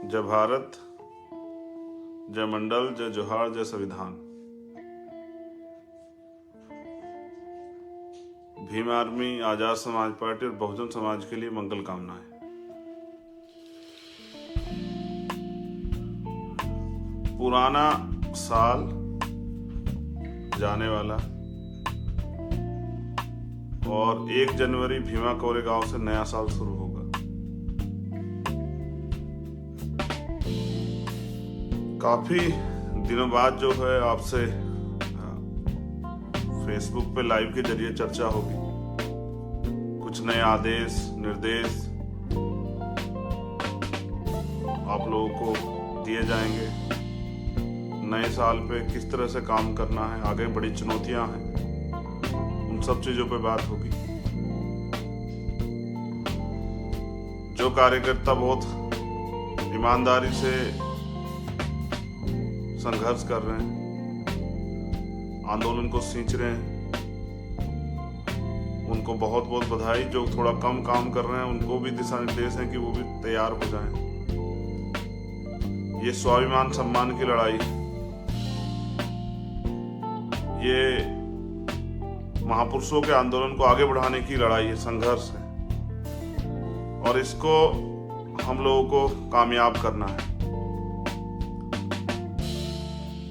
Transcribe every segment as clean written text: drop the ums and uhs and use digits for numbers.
जय भारत, जय मंडल, जय जोहार, जय संविधान। भीम आर्मी, आजाद समाज पार्टी और बहुजन समाज के लिए मंगल कामनाएं। पुराना साल जाने वाला और 1 जनवरी भीमा कोरेगांव से नया साल शुरू होगा। काफी दिनों बाद जो है आपसे फेसबुक पे लाइव के जरिए चर्चा होगी। कुछ नए आदेश निर्देश आप लोगों को दिए जाएंगे। नए साल पे किस तरह से काम करना है, आगे बड़ी चुनौतियां हैं, उन सब चीजों पे बात होगी। जो कार्यकर्ता बहुत ईमानदारी से संघर्ष कर रहे हैं, आंदोलन को सींच रहे हैं, उनको बहुत बहुत बधाई। जो थोड़ा कम काम कर रहे हैं उनको भी दिशा निर्देश है कि वो भी तैयार हो जाएं। ये स्वाभिमान सम्मान की लड़ाई, ये महापुरुषों के आंदोलन को आगे बढ़ाने की लड़ाई है, संघर्ष है, और इसको हम लोगों को कामयाब करना है।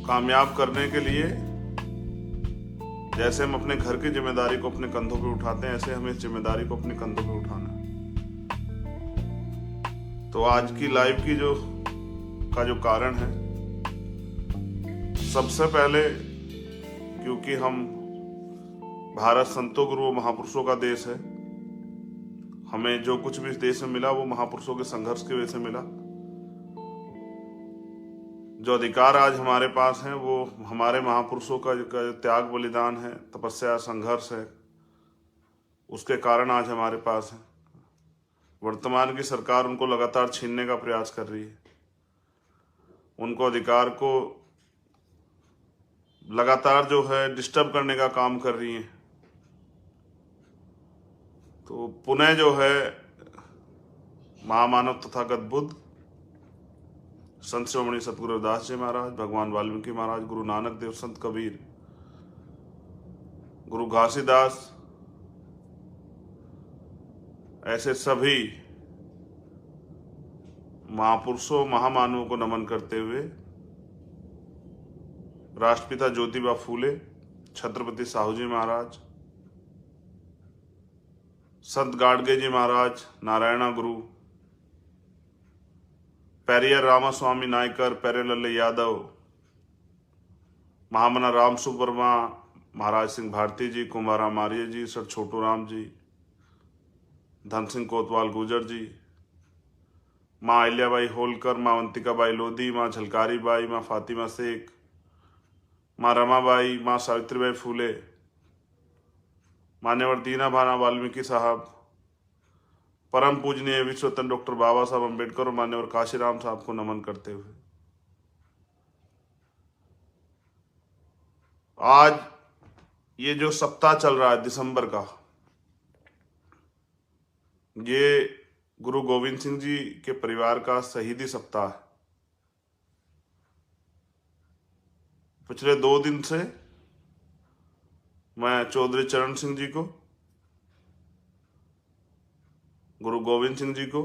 कामयाब करने के लिए जैसे हम अपने घर की जिम्मेदारी को अपने कंधों पे उठाते हैं, ऐसे हमें इस जिम्मेदारी को अपने कंधों पे उठाना है। तो आज की लाइव की जो कारण है, सबसे पहले क्योंकि हम भारत संतों गुरुओं महापुरुषों का देश है, हमें जो कुछ भी इस देश में मिला वो महापुरुषों के संघर्ष की वजह से मिला। जो अधिकार आज हमारे पास हैं वो हमारे महापुरुषों का जो त्याग बलिदान है, तपस्या संघर्ष है, उसके कारण आज हमारे पास है। वर्तमान की सरकार उनको लगातार छीनने का प्रयास कर रही है, उनको अधिकार को लगातार जो है डिस्टर्ब करने का काम कर रही है। तो पुनः जो है महामानव तथागत बुद्ध, संत शिरोमणि सतगुरु रविदास जी महाराज, भगवान वाल्मीकि महाराज, गुरु नानक देव, संत कबीर, गुरु घासीदास, ऐसे सभी महापुरुषों महामानवों को नमन करते हुए राष्ट्रपिता ज्योतिबा फूले, छत्रपति साहू जी महाराज, संत गाडगे जी महाराज, नारायणा गुरु, पेरियर रामास्वामी नायकर, पेरेलल्ले यादव, महामना राम सुब्रमा, महाराज सिंह भारती जी, कुंभाराम आर्य जी, सर छोटू राम जी, धन सिंह कोतवाल गुजर जी, माँ अहिल्याबाई होलकर, माँ अवंतिकाबाई लोधी, माँ झलकारी बाई, माँ फातिमा शेख, माँ रमाबाई, माँ सावित्रीबाई फूले, मान्यवर दीना भाना वाल्मीकि साहब, परम पूजनीय विश्वरत्न डॉक्टर बाबा साहब अम्बेडकर और मान्यवर काशीराम साहब को नमन करते हुए आज ये जो सप्ताह चल रहा है दिसंबर का, ये गुरु गोविंद सिंह जी के परिवार का शहीदी सप्ताह है। पिछले 2 दिन से मैं चौधरी चरण सिंह जी को, गुरु गोविंद सिंह जी को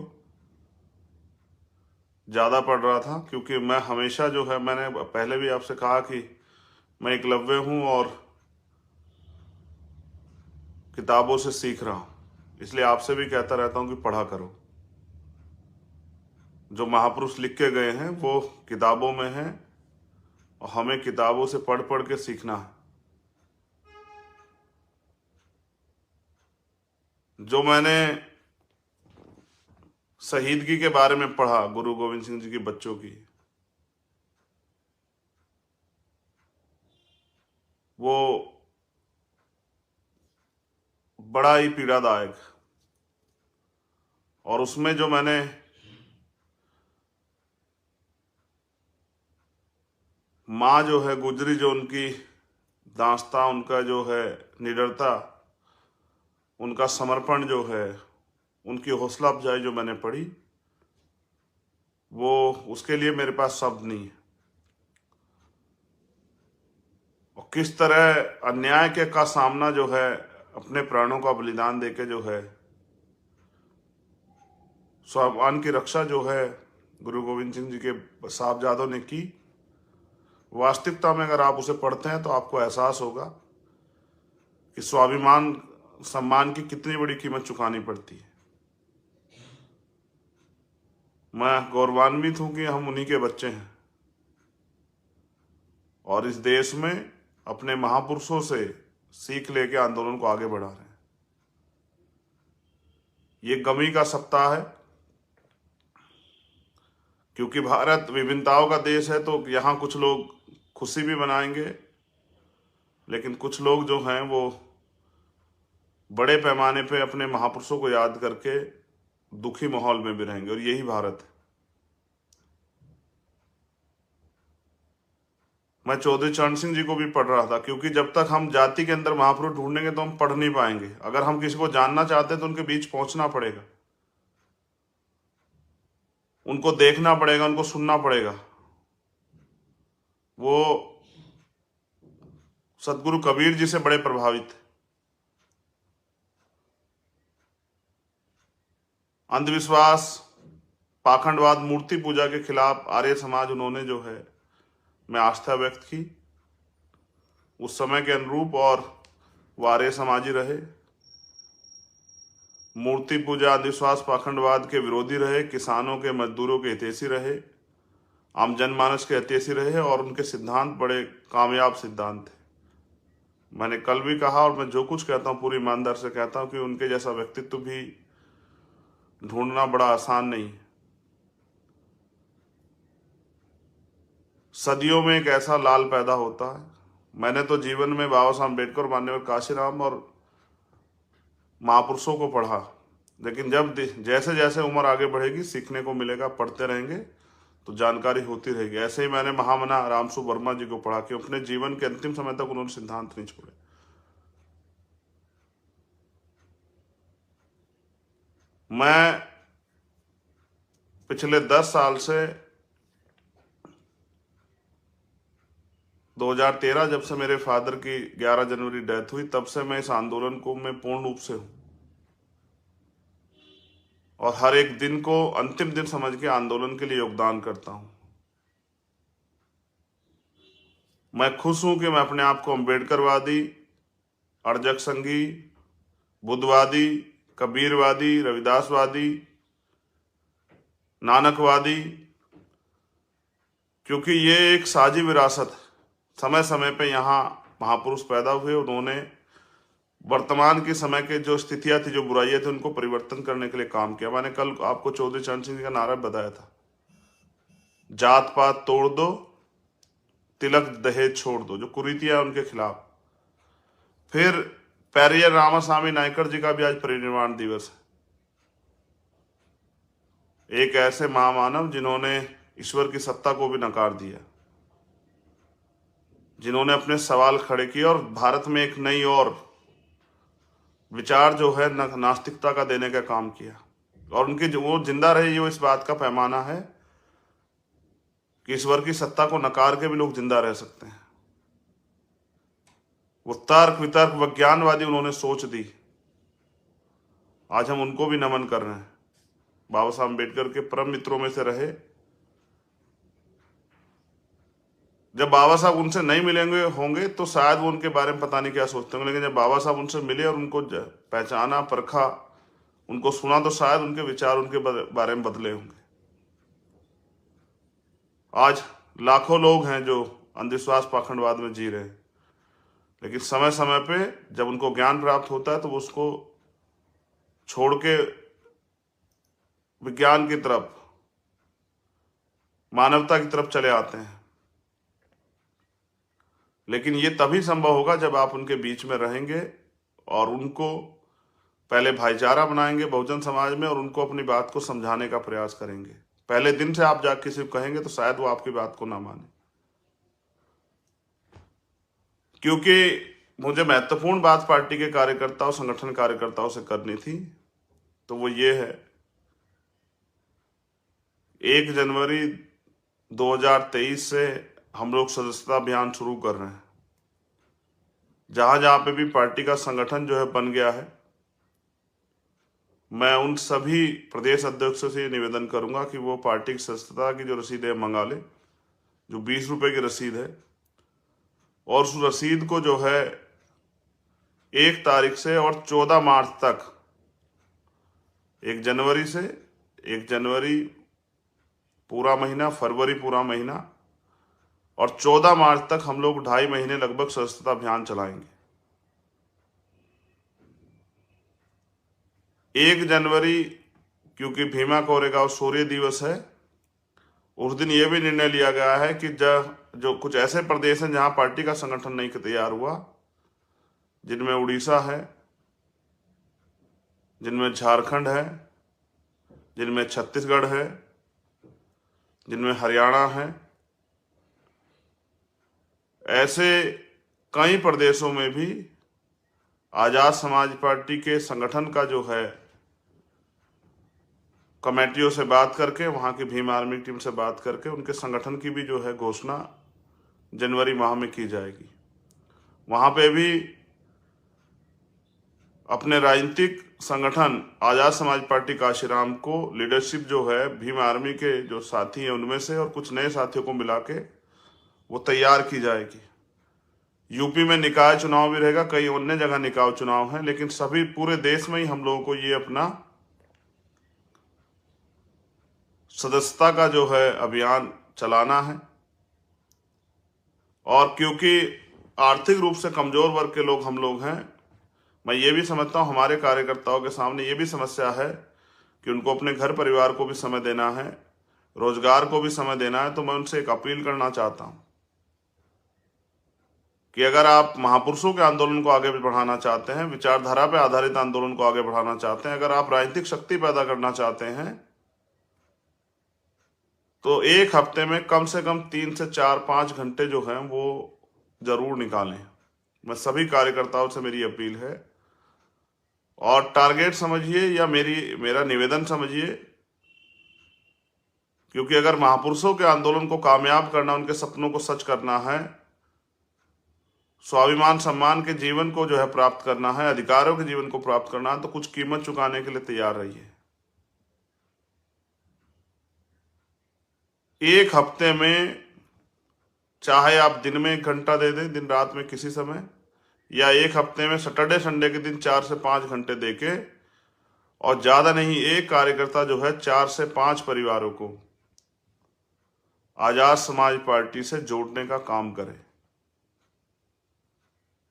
ज्यादा पढ़ रहा था, क्योंकि मैं हमेशा जो है, मैंने पहले भी आपसे कहा कि मैं एकलव्य हूं और किताबों से सीख रहा हूं, इसलिए आपसे भी कहता रहता हूं कि पढ़ा करो। जो महापुरुष लिख के गए हैं वो किताबों में है और हमें किताबों से पढ़ पढ़ के सीखना है। जो मैंने शहीदगी के बारे में पढ़ा गुरु गोविंद सिंह जी के बच्चों की, वो बड़ा ही पीड़ादायक, और उसमें जो मैंने माँ जो है गुजरी, जो उनकी दास्तां, उनका जो है निडरता, उनका समर्पण जो है, उनकी हौसला अफजाई जो मैंने पढ़ी, वो उसके लिए मेरे पास शब्द नहीं है। और किस तरह अन्याय के का सामना जो है अपने प्राणों का बलिदान देके जो है स्वाभिमान की रक्षा जो है गुरु गोविंद सिंह जी के साहबजादों ने की, वास्तविकता में अगर आप उसे पढ़ते हैं तो आपको एहसास होगा कि स्वाभिमान सम्मान की कितनी बड़ी कीमत चुकानी पड़ती है। मैं गौरवान्वित हूं कि हम उन्हीं के बच्चे हैं और इस देश में अपने महापुरुषों से सीख लेके आंदोलन को आगे बढ़ा रहे हैं। ये गमी का सप्ताह है, क्योंकि भारत विभिन्नताओं का देश है, तो यहाँ कुछ लोग खुशी भी मनाएंगे, लेकिन कुछ लोग जो हैं वो बड़े पैमाने पे अपने महापुरुषों को याद करके दुखी माहौल में भी रहेंगे, और यही भारत है। मैं चौधरी चरण सिंह जी को भी पढ़ रहा था, क्योंकि जब तक हम जाति के अंदर महापुरुष ढूंढेंगे तो हम पढ़ नहीं पाएंगे। अगर हम किसी को जानना चाहते हैं तो उनके बीच पहुंचना पड़ेगा, उनको देखना पड़ेगा, उनको सुनना पड़ेगा। वो सदगुरु कबीर जी से बड़े प्रभावित थे। अंधविश्वास, पाखंडवाद, मूर्ति पूजा के खिलाफ आर्य समाज उन्होंने जो है मैं आस्था व्यक्त की उस समय के अनुरूप, और वो आर्य समाजी रहे। मूर्ति पूजा, अंधविश्वास, पाखंडवाद के विरोधी रहे, किसानों के, मजदूरों के हितैषी रहे, आम जनमानस के हितैषी रहे, और उनके सिद्धांत बड़े कामयाब सिद्धांत थे। मैंने कल भी कहा और मैं जो कुछ कहता हूँ पूरी ईमानदार से कहता हूँ कि उनके जैसा व्यक्तित्व भी ढूंढना बड़ा आसान नहीं है। सदियों में एक ऐसा लाल पैदा होता है। मैंने तो जीवन में बाबा साहब अम्बेडकर, माननीय काशीराम और महापुरुषों को पढ़ा, लेकिन जब जैसे जैसे उम्र आगे बढ़ेगी सीखने को मिलेगा, पढ़ते रहेंगे तो जानकारी होती रहेगी। ऐसे ही मैंने महामना रामसु वर्मा जी को पढ़ा कि अपने जीवन के अंतिम समय तक उन्होंने सिद्धांत नहीं छोड़े। मैं पिछले 10 साल से 2013 जब से मेरे फादर की 11 जनवरी डेथ हुई, तब से मैं इस आंदोलन को मैं पूर्ण रूप से हूं, और हर एक दिन को अंतिम दिन समझ के आंदोलन के लिए योगदान करता हूं। मैं खुश हूं कि मैं अपने आप को अम्बेडकरवादी, अर्जक संघी, बुद्धवादी, कबीरवादी, रविदासवादी, नानकवादी, क्योंकि ये एक साझी विरासत है। समय समय पे यहाँ महापुरुष पैदा हुए, उन्होंने वर्तमान के समय के जो स्थितियां थी, जो बुराइयां थी, उनको परिवर्तन करने के लिए काम किया। मैंने कल आपको चौधरी चरण सिंह जी का नारा बताया था, जात पात तोड़ दो, तिलक दहेज छोड़ दो, जो कुरीतियां उनके खिलाफ। फिर पेरियर रामास्वामी नायकर जी का भी आज परिनिर्वाण दिवस है। एक ऐसे महामानव जिन्होंने ईश्वर की सत्ता को भी नकार दिया, जिन्होंने अपने सवाल खड़े किए और भारत में एक नई और विचार जो है नास्तिकता का देने का काम किया। और उनकी जो वो जिंदा रहे, ये इस बात का पैमाना है कि ईश्वर की सत्ता को नकार के भी लोग जिंदा रह सकते हैं। वो तर्क वितर्क विज्ञानवादी उन्होंने सोच दी। आज हम उनको भी नमन कर रहे हैं। बाबा साहब अम्बेडकर के परम मित्रों में से रहे। जब बाबा साहब उनसे नहीं मिलेंगे होंगे तो शायद वो उनके बारे में पता नहीं क्या सोचते होंगे, लेकिन जब बाबा साहब उनसे मिले और उनको पहचाना, परखा, उनको सुना, तो शायद उनके विचार उनके बारे में बदले होंगे। आज लाखों लोग हैं जो अंधविश्वास पाखंडवाद में जी रहे हैं, लेकिन समय समय पे जब उनको ज्ञान प्राप्त होता है तो वो उसको छोड़ के विज्ञान की तरफ, मानवता की तरफ चले आते हैं। लेकिन ये तभी संभव होगा जब आप उनके बीच में रहेंगे और उनको पहले भाईचारा बनाएंगे बहुजन समाज में, और उनको अपनी बात को समझाने का प्रयास करेंगे। पहले दिन से आप जाके किसी को कहेंगे तो शायद वो आपकी बात को ना माने। क्योंकि मुझे महत्वपूर्ण बात पार्टी के कार्यकर्ताओं, संगठन कार्यकर्ताओं से करनी थी, तो वो ये है, 1 जनवरी 2023 से हम लोग सदस्यता अभियान शुरू कर रहे हैं। जहां जहां पे भी पार्टी का संगठन जो है बन गया है, मैं उन सभी प्रदेश अध्यक्षों से ये निवेदन करूंगा कि वो पार्टी की सदस्यता की जो रसीद है मंगा ले, जो 20 रुपए की रसीद है, और उस रसीद को जो है 1 तारीख से और 14 मार्च तक, 1 जनवरी से 1 जनवरी पूरा महीना, फरवरी पूरा महीना और 14 मार्च तक हम लोग 2.5 महीने लगभग सदस्यता अभियान चलाएंगे। 1 जनवरी क्योंकि भीमा कोरेगांव शौर्य दिवस है, उस दिन ये भी निर्णय लिया गया है कि जो कुछ ऐसे प्रदेश हैं जहां पार्टी का संगठन नहीं तैयार हुआ, जिनमें उड़ीसा है, जिनमें झारखंड है, जिनमें छत्तीसगढ़ है, जिनमें हरियाणा है, ऐसे कई प्रदेशों में भी आजाद समाज पार्टी के संगठन का जो है कमेटियों से बात करके, वहां की भीम आर्मी टीम से बात करके उनके संगठन की भी जो है घोषणा जनवरी माह में की जाएगी। वहां पे भी अपने राजनीतिक संगठन आजाद समाज पार्टी काशीराम को लीडरशिप जो है भीम आर्मी के जो साथी हैं उनमें से और कुछ नए साथियों को मिला के वो तैयार की जाएगी। यूपी में निकाय चुनाव भी रहेगा, कई अन्य जगह निकाय चुनाव है, लेकिन सभी पूरे देश में ही हम लोगों को ये अपना सदस्यता का जो है अभियान चलाना है। और क्योंकि आर्थिक रूप से कमजोर वर्ग के लोग हम लोग हैं, मैं ये भी समझता हूँ हमारे कार्यकर्ताओं के सामने ये भी समस्या है कि उनको अपने घर परिवार को भी समय देना है, रोजगार को भी समय देना है। तो मैं उनसे एक अपील करना चाहता हूँ कि अगर आप महापुरुषों के आंदोलन को आगे बढ़ाना चाहते हैं, विचारधारा पर आधारित आंदोलन को आगे बढ़ाना चाहते हैं, अगर आप राजनीतिक शक्ति पैदा करना चाहते हैं, तो एक हफ्ते में कम से कम 3 से 4-5 घंटे जो हैं वो जरूर निकालें। मैं सभी कार्यकर्ताओं से मेरी अपील है, और टारगेट समझिए या मेरा निवेदन समझिए, क्योंकि अगर महापुरुषों के आंदोलन को कामयाब करना, उनके सपनों को सच करना है, स्वाभिमान सम्मान के जीवन को जो है प्राप्त करना है, अधिकारों के जीवन को प्राप्त करना है, तो कुछ कीमत चुकाने के लिए तैयार रहिए। एक हफ्ते में चाहे आप दिन में 1 घंटा दे दें, दिन रात में किसी समय, या एक हफ्ते में सैटरडे संडे के दिन 4 से 5 घंटे देके, और ज्यादा नहीं, एक कार्यकर्ता जो है 4 से 5 परिवारों को आजाद समाज पार्टी से जोड़ने का काम करे।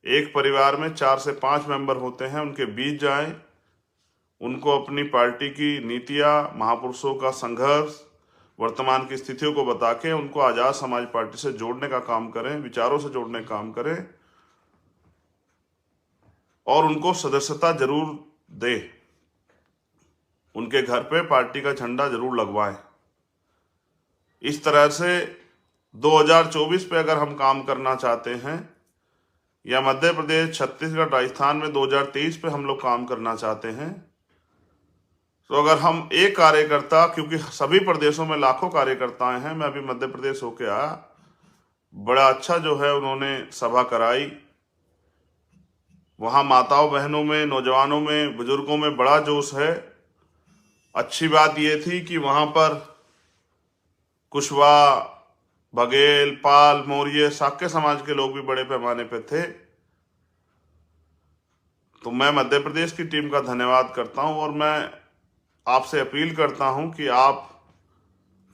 एक परिवार में 4 से 5 मेंबर होते हैं, उनके बीच जाएं, उनको अपनी पार्टी की नीतियां, महापुरुषों का संघर्ष, वर्तमान की स्थितियों को बता के उनको आजाद समाज पार्टी से जोड़ने का काम करें, विचारों से जोड़ने का काम करें, और उनको सदस्यता जरूर दे, उनके घर पे पार्टी का झंडा जरूर लगवाएं। इस तरह से 2024 पे अगर हम काम करना चाहते हैं, या मध्य प्रदेश, छत्तीसगढ़, राजस्थान में 2023 पे हम लोग काम करना चाहते हैं, तो अगर हम एक कार्यकर्ता, क्योंकि सभी प्रदेशों में लाखों कार्यकर्ताएं हैं, मैं अभी मध्य प्रदेश होके आया, बड़ा अच्छा जो है उन्होंने सभा कराई, वहां माताओं बहनों में, नौजवानों में, बुजुर्गों में बड़ा जोश है। अच्छी बात यह थी कि वहां पर कुशवाहा, बघेल, पाल, मौर्य, साक्य समाज के लोग भी बड़े पैमाने पे थे। तो मैं मध्य प्रदेश की टीम का धन्यवाद करता हूं, और मैं आपसे अपील करता हूं कि आप,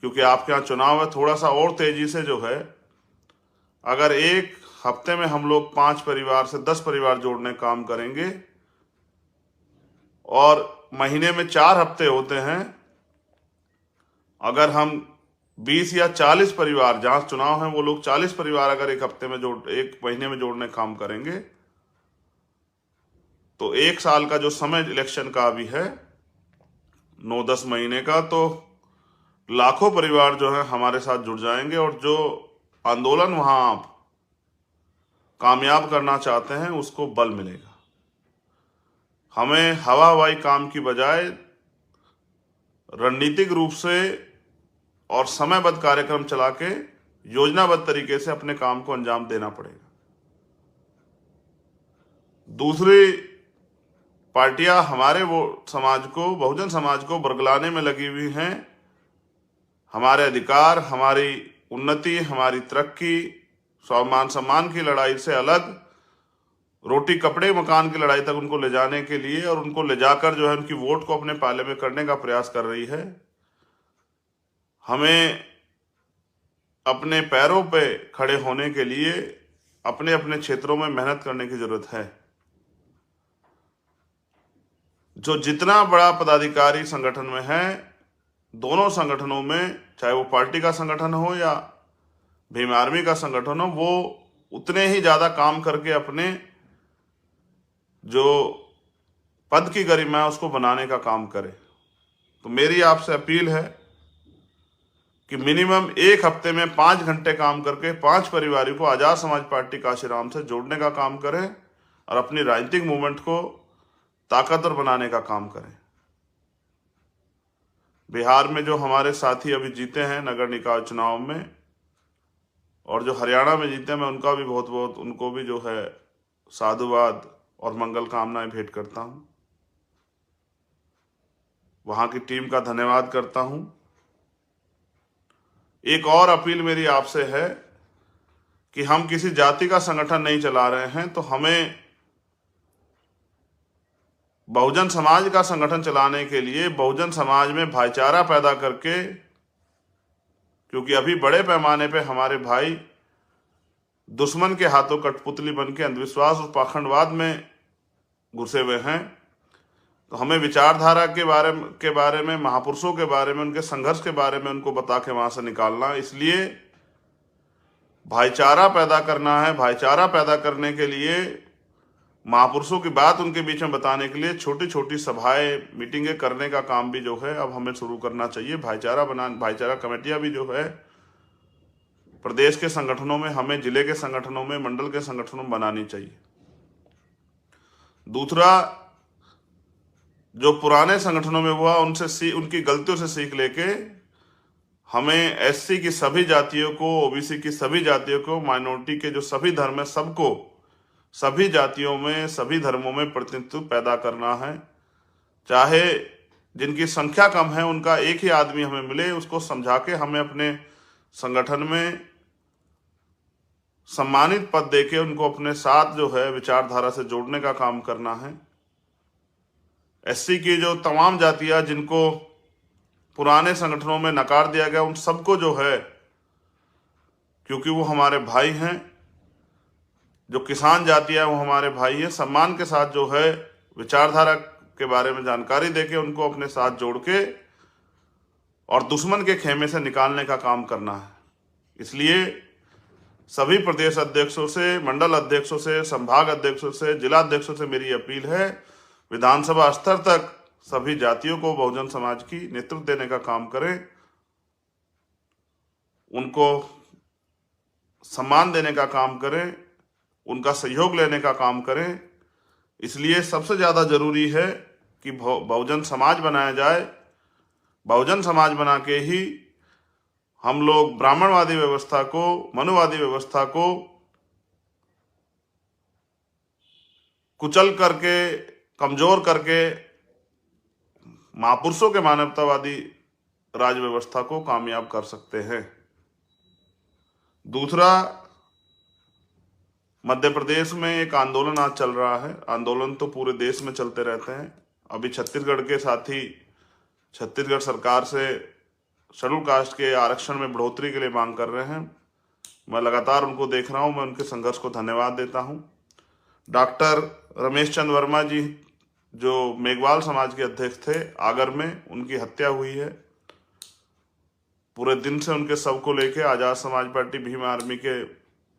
क्योंकि आपके यहाँ चुनाव है, थोड़ा सा और तेजी से जो है, अगर एक हफ्ते में हम लोग 5 परिवार से 10 परिवार जोड़ने का काम करेंगे, और महीने में 4 हफ्ते होते हैं, अगर हम 20 या 40 परिवार, जहां चुनाव है वो लोग 40 परिवार अगर एक महीने में जोड़ने का काम करेंगे, तो 1 साल का जो समय इलेक्शन का अभी है, 9-10 महीने का, तो लाखों परिवार जो है हमारे साथ जुड़ जाएंगे, और जो आंदोलन वहां आप कामयाब करना चाहते हैं उसको बल मिलेगा। हमें हवा हवाई काम की बजाय रणनीतिक रूप से और समयबद्ध कार्यक्रम चला के योजनाबद्ध तरीके से अपने काम को अंजाम देना पड़ेगा। दूसरी पार्टियां हमारे वो समाज को, बहुजन समाज को बरगलाने में लगी हुई हैं। हमारे अधिकार, हमारी उन्नति, हमारी तरक्की, स्वाभिमान सम्मान की लड़ाई से अलग रोटी कपड़े मकान की लड़ाई तक उनको ले जाने के लिए और उनको ले जाकर जो है उनकी वोट को अपने पाले में करने का प्रयास कर रही है। हमें अपने पैरों पे खड़े होने के लिए अपने अपने क्षेत्रों में मेहनत करने की जरूरत है। जो जितना बड़ा पदाधिकारी संगठन में है, दोनों संगठनों में, चाहे वो पार्टी का संगठन हो या भीम आर्मी का संगठन हो, वो उतने ही ज्यादा काम करके अपने जो पद की गरिमा है उसको बनाने का काम करे। तो मेरी आपसे अपील है कि मिनिमम एक हफ्ते में 5 घंटे काम करके 5 परिवारों को आजाद समाज पार्टी काशीराम से जोड़ने का काम करें और अपनी राजनीतिक मूवमेंट को ताकतवर बनाने का काम करें। बिहार में जो हमारे साथी अभी जीते हैं नगर निकाय चुनाव में, और जो हरियाणा में जीते हैं, मैं उनका भी बहुत बहुत उनको भी जो है साधुवाद और मंगल कामनाएं भेंट करता हूं। वहां की टीम का धन्यवाद करता हूं। एक और अपील मेरी आपसे है कि हम किसी जाति का संगठन नहीं चला रहे हैं, तो हमें बहुजन समाज का संगठन चलाने के लिए बहुजन समाज में भाईचारा पैदा करके, क्योंकि अभी बड़े पैमाने पे हमारे भाई दुश्मन के हाथों कठपुतली बन के अंधविश्वास और पाखंडवाद में घुसे हुए हैं, तो हमें विचारधारा के बारे में, महापुरुषों के बारे में, उनके संघर्ष के बारे में उनको बता के वहां से निकालना। इसलिए भाईचारा पैदा करना है। भाईचारा पैदा करने के लिए महापुरुषों की बात उनके बीच में बताने के लिए छोटी छोटी सभाएं, मीटिंगें करने का काम भी जो है अब हमें शुरू करना चाहिए। भाईचारा कमेटियां भी जो है प्रदेश के संगठनों में, हमें जिले के संगठनों में, मंडल के संगठनों में बनानी चाहिए। दूसरा, जो पुराने संगठनों में हुआ उनकी गलतियों से सीख लेके हमें एससी की सभी जातियों को, ओबीसी की सभी जातियों को, माइनॉरिटी के जो सभी धर्म है सबको, सभी जातियों में, सभी धर्मों में प्रतिनिधित्व पैदा करना है। चाहे जिनकी संख्या कम है उनका एक ही आदमी हमें मिले, उसको समझा के हमें अपने संगठन में सम्मानित पद देके उनको अपने साथ जो है विचारधारा से जोड़ने का काम करना है। एससी की जो तमाम जातियां जिनको पुराने संगठनों में नकार दिया गया, उन सबको जो है, क्योंकि वो हमारे भाई हैं, जो किसान जातियां वो हमारे भाई हैं, सम्मान के साथ जो है विचारधारा के बारे में जानकारी देके उनको अपने साथ जोड़ के और दुश्मन के खेमे से निकालने का काम करना है। इसलिए सभी प्रदेश अध्यक्षों से, मंडल अध्यक्षों से, संभाग अध्यक्षों से, जिला अध्यक्षों से मेरी अपील है, विधानसभा स्तर तक सभी जातियों को बहुजन समाज की नेतृत्व देने का काम करें, उनको सम्मान देने का काम करें, उनका सहयोग लेने का काम करें। इसलिए सबसे ज्यादा जरूरी है कि बहुजन समाज बनाया जाए। बहुजन समाज बना के ही हम लोग ब्राह्मणवादी व्यवस्था को, मनुवादी व्यवस्था को कुचल करके, कमजोर करके महापुरुषों के मानवतावादी राज व्यवस्था को कामयाब कर सकते हैं। दूसरा, मध्य प्रदेश में एक आंदोलन आज चल रहा है। आंदोलन तो पूरे देश में चलते रहते हैं। अभी छत्तीसगढ़ के साथी छत्तीसगढ़ सरकार से शेड्यूल कास्ट के आरक्षण में बढ़ोतरी के लिए मांग कर रहे हैं। मैं लगातार उनको देख रहा हूं, मैं उनके संघर्ष को धन्यवाद देता हूं। डॉक्टर रमेश चंद्र वर्मा जी जो मेघवाल समाज के अध्यक्ष थे आगर में, उनकी हत्या हुई है। पूरे दिन से उनके शव को लेकर आजाद समाज पार्टी, भीम आर्मी के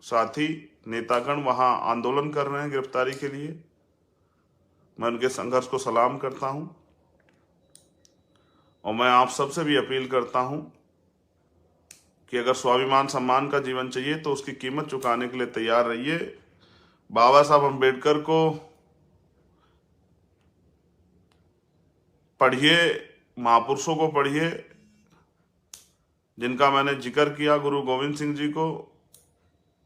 साथी नेतागण वहां आंदोलन कर रहे हैं गिरफ्तारी के लिए। मैं उनके संघर्ष को सलाम करता हूं और मैं आप सबसे भी अपील करता हूं कि अगर स्वाभिमान सम्मान का जीवन चाहिए तो उसकी कीमत चुकाने के लिए तैयार रहिए। बाबा साहब अम्बेडकर को पढ़िए, महापुरुषों को पढ़िए, जिनका मैंने जिक्र किया, गुरु गोविंद सिंह जी को,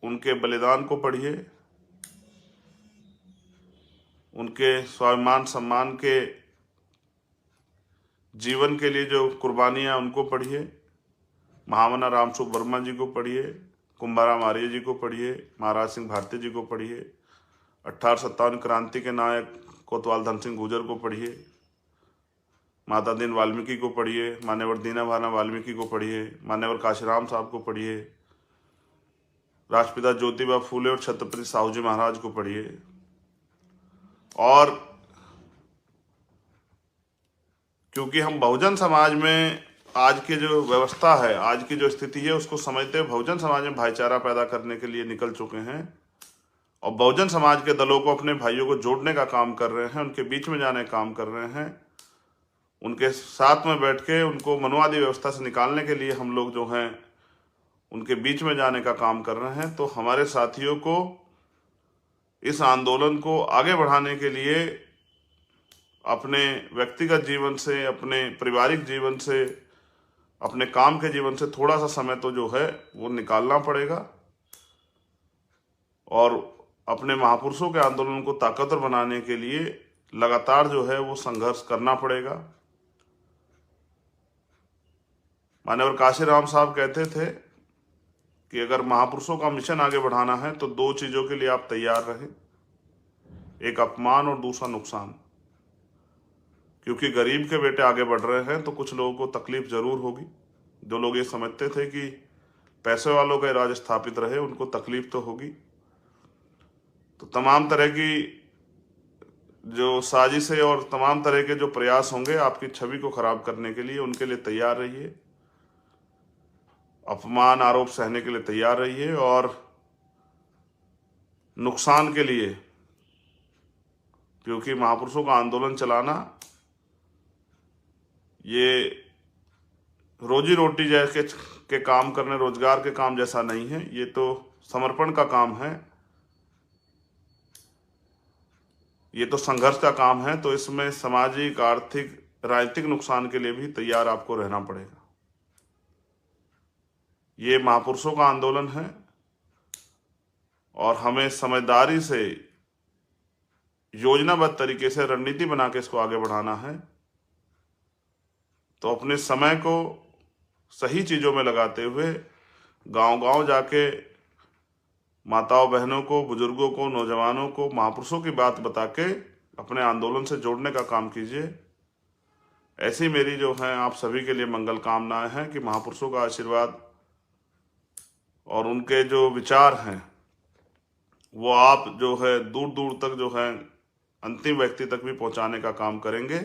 उनके बलिदान को पढ़िए, उनके स्वाभिमान सम्मान के जीवन के लिए जो कुर्बानियां, उनको पढ़िए। महामना रामसूख वर्मा जी को पढ़िए, कुंभाराम आर्य जी को पढ़िए, महाराज सिंह भारती जी को पढ़िए, 1857 क्रांति के नायक कोतवाल धन सिंह गुर्जर को पढ़िए, माता दीन वाल्मीकि को पढ़िए, मान्यवर दीना भाना वाल्मीकि को पढ़िए, मान्यवर काशीराम साहब को पढ़िए, राष्ट्रपिता ज्योतिबा फूले और छत्रपति साहू जी महाराज को पढ़िए। और क्योंकि हम बहुजन समाज में आज की जो व्यवस्था है, आज की जो स्थिति है, उसको समझते हुए बहुजन समाज में भाईचारा पैदा करने के लिए निकल चुके हैं और बहुजन समाज के दलों को अपने भाइयों को जोड़ने का काम कर रहे हैं, उनके बीच में जाने का काम कर रहे हैं, उनके साथ में बैठ के उनको मनुवादी व्यवस्था से निकालने के लिए हम लोग जो हैं उनके बीच में जाने का काम कर रहे हैं। तो हमारे साथियों को इस आंदोलन को आगे बढ़ाने के लिए अपने व्यक्तिगत जीवन से, अपने पारिवारिक जीवन से, अपने काम के जीवन से थोड़ा सा समय तो जो है वो निकालना पड़ेगा और अपने महापुरुषों के आंदोलन को ताकतवर बनाने के लिए लगातार जो है वो संघर्ष करना पड़ेगा। मान्यवर काशीराम साहब कहते थे कि अगर महापुरुषों का मिशन आगे बढ़ाना है तो दो चीजों के लिए आप तैयार रहें, एक अपमान और दूसरा नुकसान। क्योंकि गरीब के बेटे आगे बढ़ रहे हैं तो कुछ लोगों को तकलीफ जरूर होगी। जो लोग ये समझते थे कि पैसे वालों का राज स्थापित रहे, उनको तकलीफ तो होगी। तो तमाम तरह की जो साजिशें और तमाम तरह के जो प्रयास होंगे आपकी छवि को खराब करने के लिए, उनके लिए तैयार रहिए। अपमान आरोप सहने के लिए तैयार रहिए और नुकसान के लिए, क्योंकि महापुरुषों का आंदोलन चलाना ये रोजी रोटी जैसे के काम करने, रोजगार के काम जैसा नहीं है, ये तो समर्पण का काम है, ये तो संघर्ष का काम है। तो इसमें सामाजिक, आर्थिक, राजनीतिक नुकसान के लिए भी तैयार आपको रहना पड़ेगा। ये महापुरुषों का आंदोलन है और हमें समझदारी से, योजनाबद्ध तरीके से रणनीति बना के इसको आगे बढ़ाना है। तो अपने समय को सही चीजों में लगाते हुए गांव-गांव जाके माताओं बहनों को, बुजुर्गों को, नौजवानों को महापुरुषों की बात बता के अपने आंदोलन से जोड़ने का काम कीजिए। ऐसी मेरी जो है आप सभी के लिए मंगल कामनाएं हैं कि महापुरुषों का आशीर्वाद और उनके जो विचार हैं वो आप जो है दूर दूर तक जो है अंतिम व्यक्ति तक भी पहुंचाने का काम करेंगे।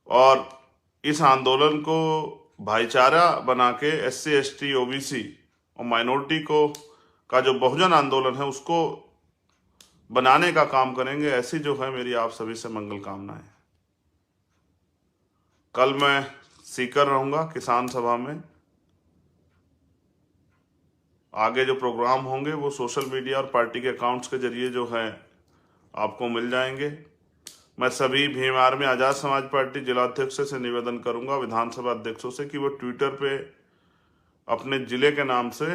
और इस आंदोलन को भाईचारा बना के SC, ST, OBC और माइनॉरिटी को का जो बहुजन आंदोलन है उसको बनाने का काम करेंगे। ऐसी जो है मेरी आप सभी से मंगल कामनाएं। कल मैं सीकर रहूंगा किसान सभा में। आगे जो प्रोग्राम होंगे वो सोशल मीडिया और पार्टी के अकाउंट्स के जरिए जो है आपको मिल जाएंगे। मैं सभी भीम आर्मी आज़ाद समाज पार्टी जिलाध्यक्ष से निवेदन करूंगा, विधानसभा अध्यक्षों से, कि वो ट्विटर पे अपने जिले के नाम से,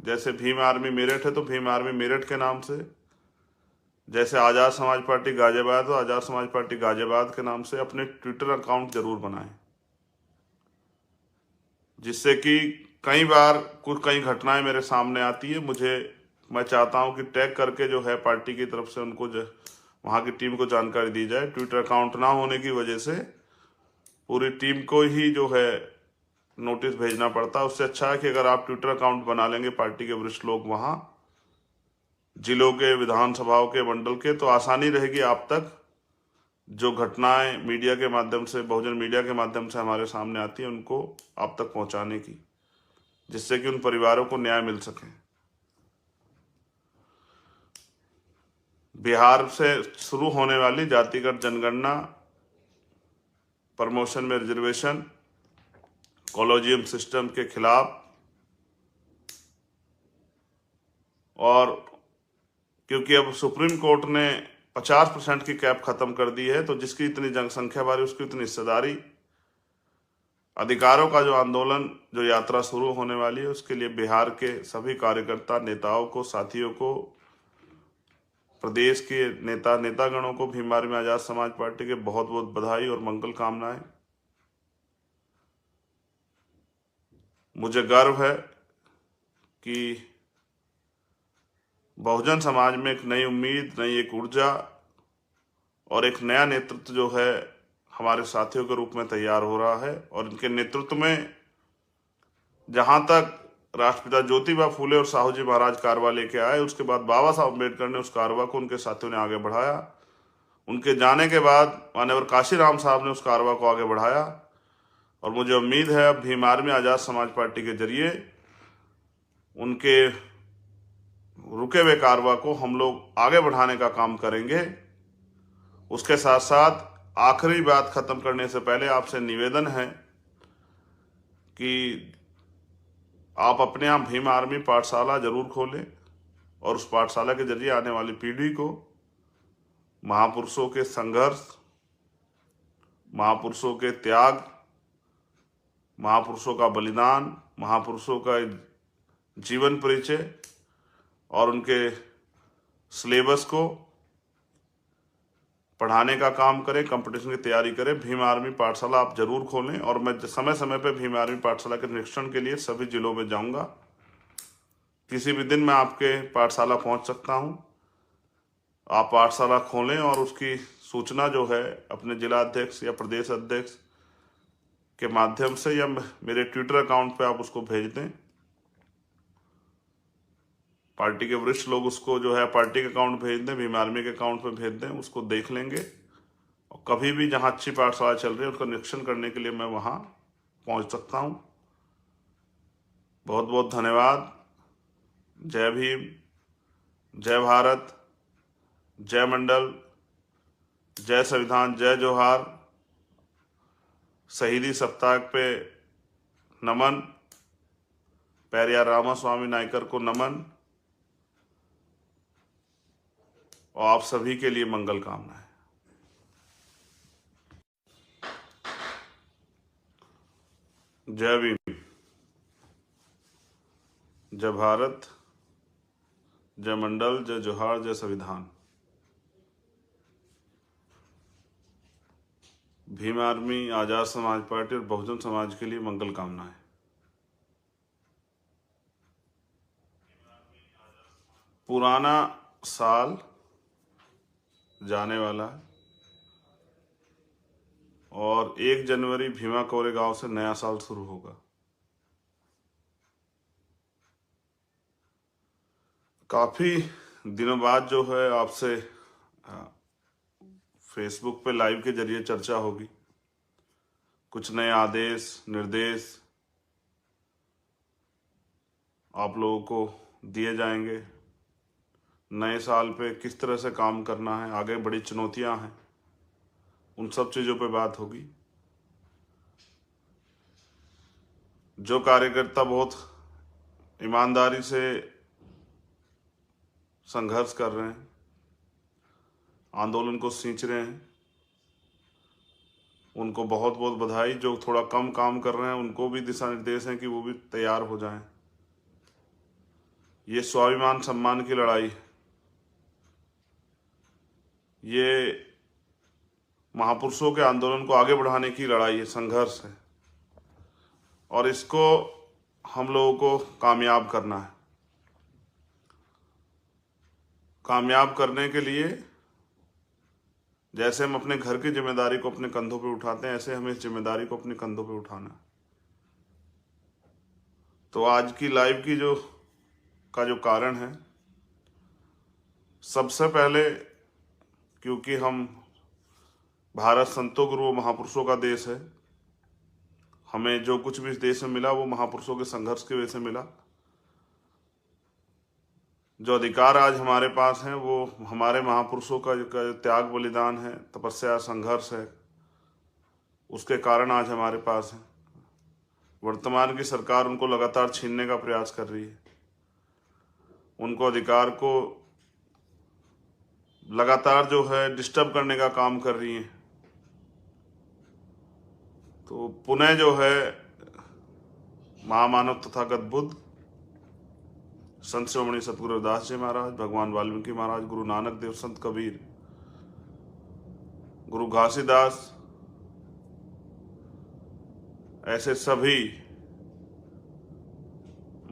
जैसे भीम आर्मी मेरठ है तो भीम आर्मी मेरठ के नाम से, जैसे आज़ाद समाज पार्टी गाजियाबाद तो आज़ाद समाज पार्टी गाजियाबाद के नाम से अपने ट्विटर अकाउंट जरूर बनाएं, जिससे कि कई बार कई घटनाएं मेरे सामने आती है। मैं चाहता हूं कि टैग करके जो है पार्टी की तरफ से उनको वहां की टीम को जानकारी दी जाए। ट्विटर अकाउंट ना होने की वजह से पूरी टीम को ही जो है नोटिस भेजना पड़ता है। उससे अच्छा है कि अगर आप ट्विटर अकाउंट बना लेंगे पार्टी के वरिष्ठ लोग वहां जिलों के, विधानसभाओं के, मंडल के, तो आसानी रहेगी आप तक जो घटनाएं मीडिया के माध्यम से, बहुजन मीडिया के माध्यम से हमारे सामने आती है उनको आप तक पहुंचाने की, जिससे कि उन परिवारों को न्याय मिल सके। बिहार से शुरू होने वाली जातिगत जनगणना, प्रमोशन में रिजर्वेशन, कॉलेजियम सिस्टम के खिलाफ, और क्योंकि अब सुप्रीम कोर्ट ने 50% की कैप खत्म कर दी है तो जिसकी इतनी जनसंख्या बारी उसकी इतनी हिस्सेदारी, अधिकारों का जो आंदोलन, जो यात्रा शुरू होने वाली है, उसके लिए बिहार के सभी कार्यकर्ता, नेताओं को, साथियों को, प्रदेश के नेतागणों को भीम आर्मी आजाद समाज पार्टी के बहुत बहुत बधाई और मंगल कामनाएं। मुझे गर्व है कि बहुजन समाज में एक नई उम्मीद, नई एक ऊर्जा और एक नया नेतृत्व जो है हमारे साथियों के रूप में तैयार हो रहा है। और इनके नेतृत्व में जहां तक राष्ट्रपिता ज्योतिबा फूले और साहू जी महाराज कारवा लेके आए, उसके बाद बाबा साहब अम्बेडकर ने उस कारवा को उनके साथियों ने आगे बढ़ाया। उनके जाने के बाद माननीय काशीराम साहब ने उस कारवा को आगे बढ़ाया। और मुझे उम्मीद है अब भीम आर्मी आजाद समाज पार्टी के जरिए उनके रुके हुए कारवा को हम लोग आगे बढ़ाने का काम करेंगे। उसके साथ साथ आखिरी बात खत्म करने से पहले आपसे निवेदन है कि आप अपने यहाँ भीम आर्मी पाठशाला जरूर खोलें और उस पाठशाला के जरिए आने वाली पीढ़ी को महापुरुषों के संघर्ष, महापुरुषों के त्याग, महापुरुषों का बलिदान, महापुरुषों का जीवन परिचय और उनके सिलेबस को पढ़ाने का काम करें, कंपटीशन की तैयारी करें। भीम आर्मी पाठशाला आप जरूर खोलें और मैं समय समय पर भीम आर्मी पाठशाला के निरीक्षण के लिए सभी जिलों में जाऊंगा। किसी भी दिन मैं आपके पाठशाला पहुंच सकता हूं। आप पाठशाला खोलें और उसकी सूचना जो है अपने जिला अध्यक्ष या प्रदेश अध्यक्ष के माध्यम से या मेरे ट्विटर अकाउंट पे आप उसको भेज दें। पार्टी के वरिष्ठ लोग उसको जो है पार्टी के अकाउंट भेज दें, भीम आर्मी के अकाउंट पे भेज दें, उसको देख लेंगे। और कभी भी जहां अच्छी पाठशाला चल रही है उसका निरीक्षण करने के लिए मैं वहां पहुंच सकता हूं। बहुत बहुत धन्यवाद। जय भीम, जय भारत, जय मंडल, जय संविधान, जय जोहार। शहीदी सप्ताह पे नमन। पेरियार रामास्वामी नायकर को नमन। और आप सभी के लिए मंगल कामनाएं। जय भीम, जय भारत, जय मंडल, जय जोहार, जय संविधान। भीम आर्मी आजाद समाज पार्टी और बहुजन समाज के लिए मंगल कामनाएं। पुराना साल जाने वाला है और 1 जनवरी भीमा कोरेगांव से नया साल शुरू होगा। काफी दिनों बाद जो है आपसे फेसबुक पे लाइव के जरिए चर्चा होगी। कुछ नए आदेश, निर्देश आप लोगों को दिए जाएंगे। नए साल पे किस तरह से काम करना है, आगे बड़ी चुनौतियां हैं, उन सब चीज़ों पे बात होगी। जो कार्यकर्ता बहुत ईमानदारी से संघर्ष कर रहे हैं, आंदोलन को सींच रहे हैं, उनको बहुत बहुत बधाई। जो थोड़ा कम काम कर रहे हैं उनको भी दिशा निर्देश हैं कि वो भी तैयार हो जाएं। ये स्वाभिमान सम्मान की लड़ाई है। ये महापुरुषों के आंदोलन को आगे बढ़ाने की लड़ाई है, संघर्ष है और इसको हम लोगों को कामयाब करना है। कामयाब करने के लिए जैसे हम अपने घर की जिम्मेदारी को अपने कंधों पे उठाते हैं, ऐसे हमें इस जिम्मेदारी को अपने कंधों पे उठाना है। तो आज की लाइव की जो कारण है, सबसे पहले क्योंकि हम भारत संतों गुरुओं महापुरुषों का देश है, हमें जो कुछ भी इस देश में मिला वो महापुरुषों के संघर्ष की वजह से मिला। जो अधिकार आज हमारे पास हैं वो हमारे महापुरुषों का त्याग, बलिदान है, तपस्या, संघर्ष है, उसके कारण आज हमारे पास है। वर्तमान की सरकार उनको लगातार छीनने का प्रयास कर रही है, उनको अधिकार को लगातार जो है डिस्टर्ब करने का काम कर रही है। तो पुनः जो है महामानव तथागत बुद्ध, संत शिरोमणि सतगुरु रविदास जी महाराज, भगवान वाल्मीकि महाराज, गुरु नानक देव, संत कबीर, गुरु घासीदास, ऐसे सभी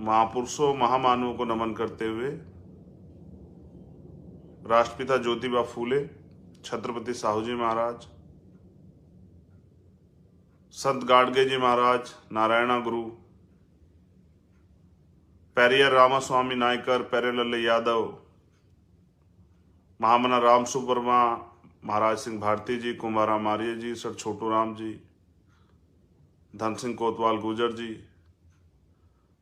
महापुरुषों महामानवों को नमन करते हुए राष्ट्रपिता ज्योतिबा फूले, छत्रपति साहू जी महाराज, संत गाडगे जी महाराज, नारायणा गुरु, पेरियर रामास्वामी नायकर, पेरेलल्ले यादव, महामना राम सुब्रमा, महाराज सिंह भारती जी, कुंभाराम आर्य जी, सर छोटू राम जी, धन सिंह कोतवाल गुजर जी,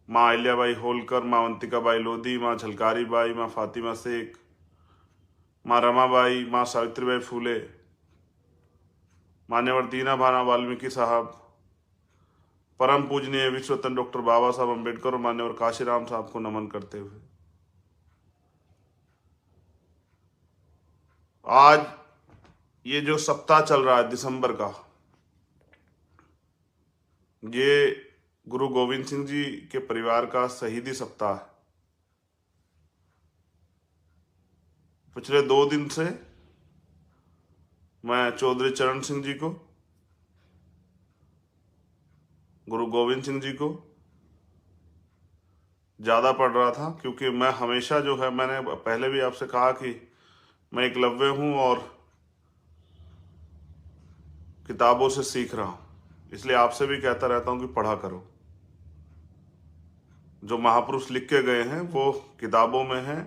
माँ अहिल्याबाई होलकर, माँ अवंतिकाबाई लोधी, माँ झलकारी बाई, माँ फातिमा शेख, माँ रमाबाई, माँ सावित्रीबाई फूले, मान्यवर दीना भाना वाल्मीकि साहब, परम पूजनीय विश्वरत्न डॉक्टर बाबा साहब अम्बेडकर और मान्यवर काशीराम साहब को नमन करते हुए आज ये जो सप्ताह चल रहा है दिसंबर का, ये गुरु गोविंद सिंह जी के परिवार का शहीदी सप्ताह है। पिछले 2 दिन से मैं चौधरी चरण सिंह जी को, गुरु गोविंद सिंह जी को ज़्यादा पढ़ रहा था, क्योंकि मैं हमेशा जो है, मैंने पहले भी आपसे कहा कि मैं एकलव्य हूँ और किताबों से सीख रहा हूँ, इसलिए आपसे भी कहता रहता हूँ कि पढ़ा करो। जो महापुरुष लिख के गए हैं वो किताबों में है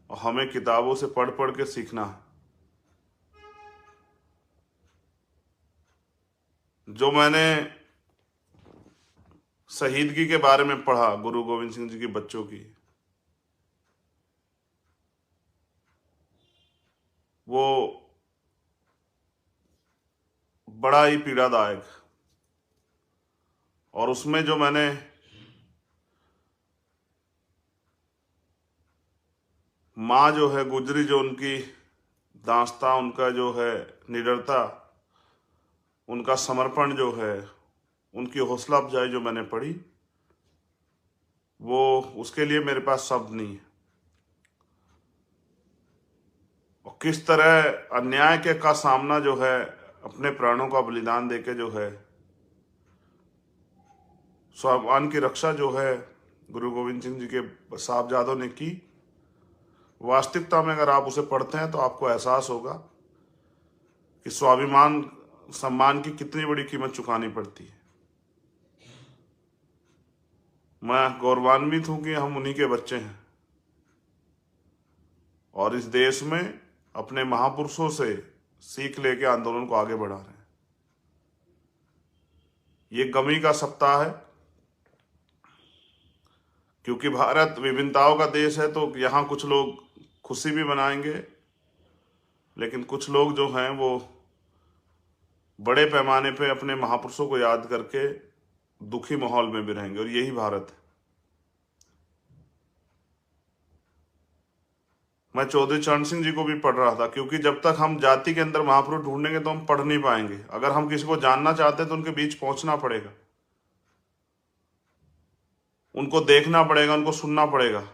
और हमें किताबों से पढ़ पढ़ के सीखना है। जो मैंने शहीदगी के बारे में पढ़ा गुरु गोविंद सिंह जी के बच्चों की, वो बड़ा ही पीड़ादायक, और उसमें जो मैंने माँ जो है गुजरी, जो उनकी दास्तां, उनका जो है निडरता, उनका समर्पण जो है, उनकी हौसला अफजाई जो मैंने पढ़ी, वो उसके लिए मेरे पास शब्द नहीं है। और किस तरह अन्याय के का सामना जो है अपने प्राणों का बलिदान देके जो है स्वाभिमान की रक्षा जो है गुरु गोविंद सिंह जी के साहबजादों ने की, वास्तविकता में अगर आप उसे पढ़ते हैं तो आपको एहसास होगा कि स्वाभिमान सम्मान की कितनी बड़ी कीमत चुकानी पड़ती है। मैं गौरवान्वित हूं कि हम उन्हीं के बच्चे हैं और इस देश में अपने महापुरुषों से सीख लेके आंदोलन को आगे बढ़ा रहे हैं। ये गमी का सप्ताह है, क्योंकि भारत विभिन्नताओं का देश है, तो यहाँ कुछ लोग खुशी भी मनाएंगे, लेकिन कुछ लोग जो हैं वो बड़े पैमाने पे अपने महापुरुषों को याद करके दुखी माहौल में भी रहेंगे, और यही भारत है। मैं चौधरी चरण सिंह जी को भी पढ़ रहा था, क्योंकि जब तक हम जाति के अंदर महापुरुष ढूंढेंगे तो हम पढ़ नहीं पाएंगे। अगर हम किसी को जानना चाहते हैं तो उनके बीच पहुंचना पड़ेगा, उनको देखना पड़ेगा, उनको सुनना पड़ेगा।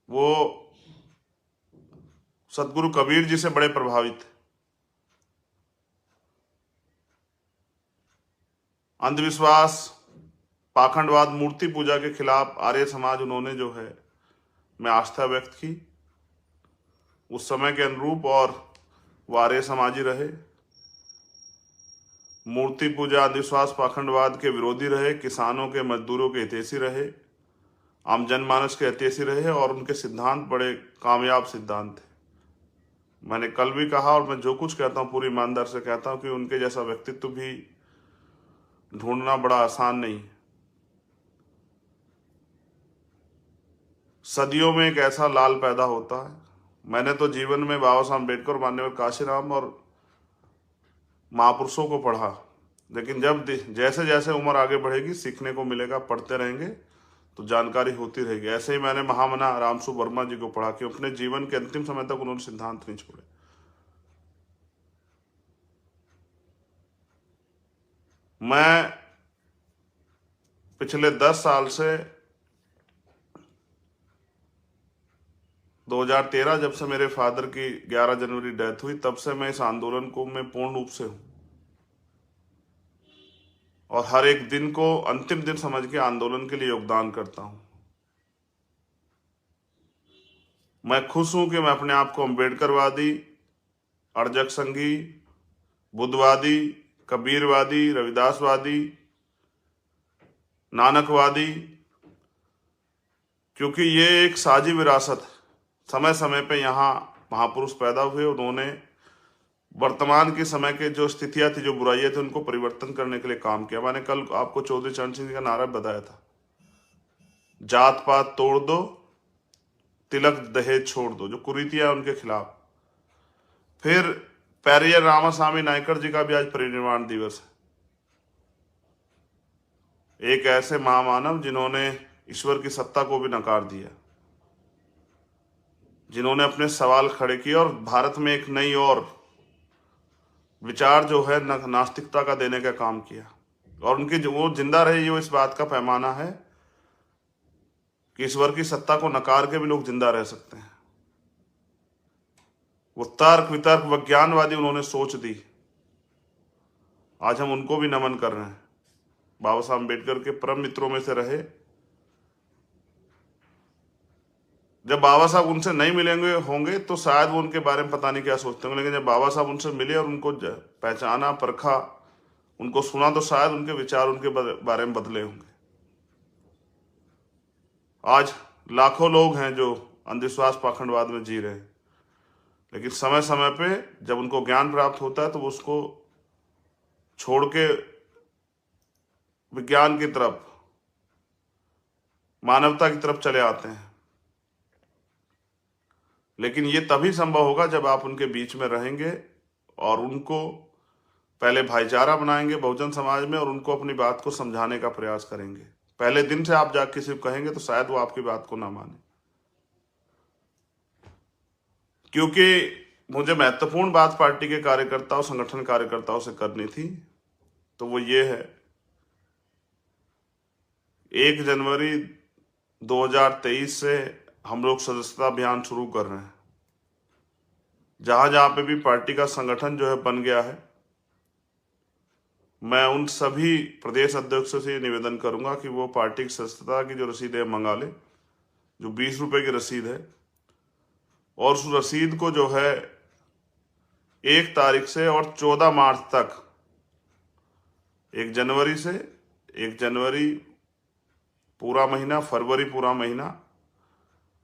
वो सतगुरु कबीर जी से बड़े प्रभावित थे। अंधविश्वास, पाखंडवाद, मूर्ति पूजा के खिलाफ आर्य समाज उन्होंने जो है मैं आस्था व्यक्त की उस समय के अनुरूप, और वो आर्य समाजी रहे। मूर्ति पूजा, अंधविश्वास, पाखंडवाद के विरोधी रहे, किसानों के, मजदूरों के हितैषी रहे, आम जनमानस के हितैषी रहे, और उनके सिद्धांत बड़े कामयाब सिद्धांत थे। मैंने कल भी कहा, और मैं जो कुछ कहता हूँ पूरी ईमानदार से कहता हूँ कि उनके जैसा व्यक्तित्व भी ढूंढना बड़ा आसान नहीं है। सदियों में एक ऐसा लाल पैदा होता है। मैंने तो जीवन में बाबा साहब अम्बेडकर, मान्यवर काशीराम और महापुरुषों को पढ़ा, लेकिन जब जैसे जैसे उम्र आगे बढ़ेगी सीखने को मिलेगा, पढ़ते रहेंगे तो जानकारी होती रहेगी। ऐसे ही मैंने महामना रामसु वर्मा जी को पढ़ा कि अपने जीवन के अंतिम समय तक उन्होंने सिद्धांत नहीं छोड़े। मैं पिछले 10 साल से 2013 जब से मेरे फादर की 11 जनवरी डेथ हुई, तब से मैं इस आंदोलन को मैं पूर्ण रूप से हूं और हर एक दिन को अंतिम दिन समझ के आंदोलन के लिए योगदान करता हूं। मैं खुश हूं कि मैं अपने आप को अम्बेडकरवादी, अर्जक संघी, बुद्धवादी, कबीरवादी, रविदासवादी, नानकवादी, क्योंकि ये एक साझी विरासत है। समय समय पे यहाँ महापुरुष पैदा हुए, उन्होंने वर्तमान के समय के जो स्थितियां थी, जो बुराइयां थी, उनको परिवर्तन करने के लिए काम किया। मैंने कल आपको चौधरी चरण सिंह जी का नारा बताया था, जात पात तोड़ दो, तिलक दहेज छोड़ दो, जो कुरीतियां उनके खिलाफ। फिर पेरियर रामास्वामी नायकर जी का भी आज परिनिर्वाण दिवस है। एक ऐसे महामानव जिन्होंने ईश्वर की सत्ता को भी नकार दिया, जिन्होंने अपने सवाल खड़े किए और भारत में एक नई और विचार जो है नास्तिकता का देने का काम किया। और उनकी जो वो जिंदा रहे, वो इस बात का पैमाना है कि ईश्वर की सत्ता को नकार के भी लोग जिंदा रह सकते हैं। वो तर्क वितर्क विज्ञानवादी उन्होंने सोच दी। आज हम उनको भी नमन कर रहे हैं। बाबा साहब अम्बेडकर के परम मित्रों में से रहे। जब बाबा साहब उनसे नहीं मिलेंगे होंगे तो शायद वो उनके बारे में पता नहीं क्या सोचते होंगे, लेकिन जब बाबा साहब उनसे मिले और उनको पहचाना, परखा, उनको सुना, तो शायद उनके विचार उनके बारे में बदले होंगे। आज लाखों लोग हैं जो अंधविश्वास पाखंडवाद में जी रहे हैं, लेकिन समय समय पे जब उनको ज्ञान प्राप्त होता है तो वो उसको छोड़ के विज्ञान की तरफ, मानवता की तरफ चले आते हैं। लेकिन ये तभी संभव होगा जब आप उनके बीच में रहेंगे और उनको पहले भाईचारा बनाएंगे बहुजन समाज में, और उनको अपनी बात को समझाने का प्रयास करेंगे। पहले दिन से आप जाके किसी को कहेंगे तो शायद वो आपकी बात को ना माने। क्योंकि मुझे महत्वपूर्ण बात पार्टी के कार्यकर्ताओं, संगठन कार्यकर्ताओं से करनी थी, तो वो ये है, 1 जनवरी 2023 से हम लोग सदस्यता अभियान शुरू कर रहे हैं। जहां जहां पे भी पार्टी का संगठन जो है बन गया है, मैं उन सभी प्रदेश अध्यक्षों से निवेदन करूंगा कि वो पार्टी की सदस्यता की जो रसीद है मंगा ले, जो 20 रुपए की रसीद है, और उस रसीद को जो है 1 तारीख से और 14 मार्च तक, 1 जनवरी से 1 जनवरी पूरा महीना, फरवरी पूरा महीना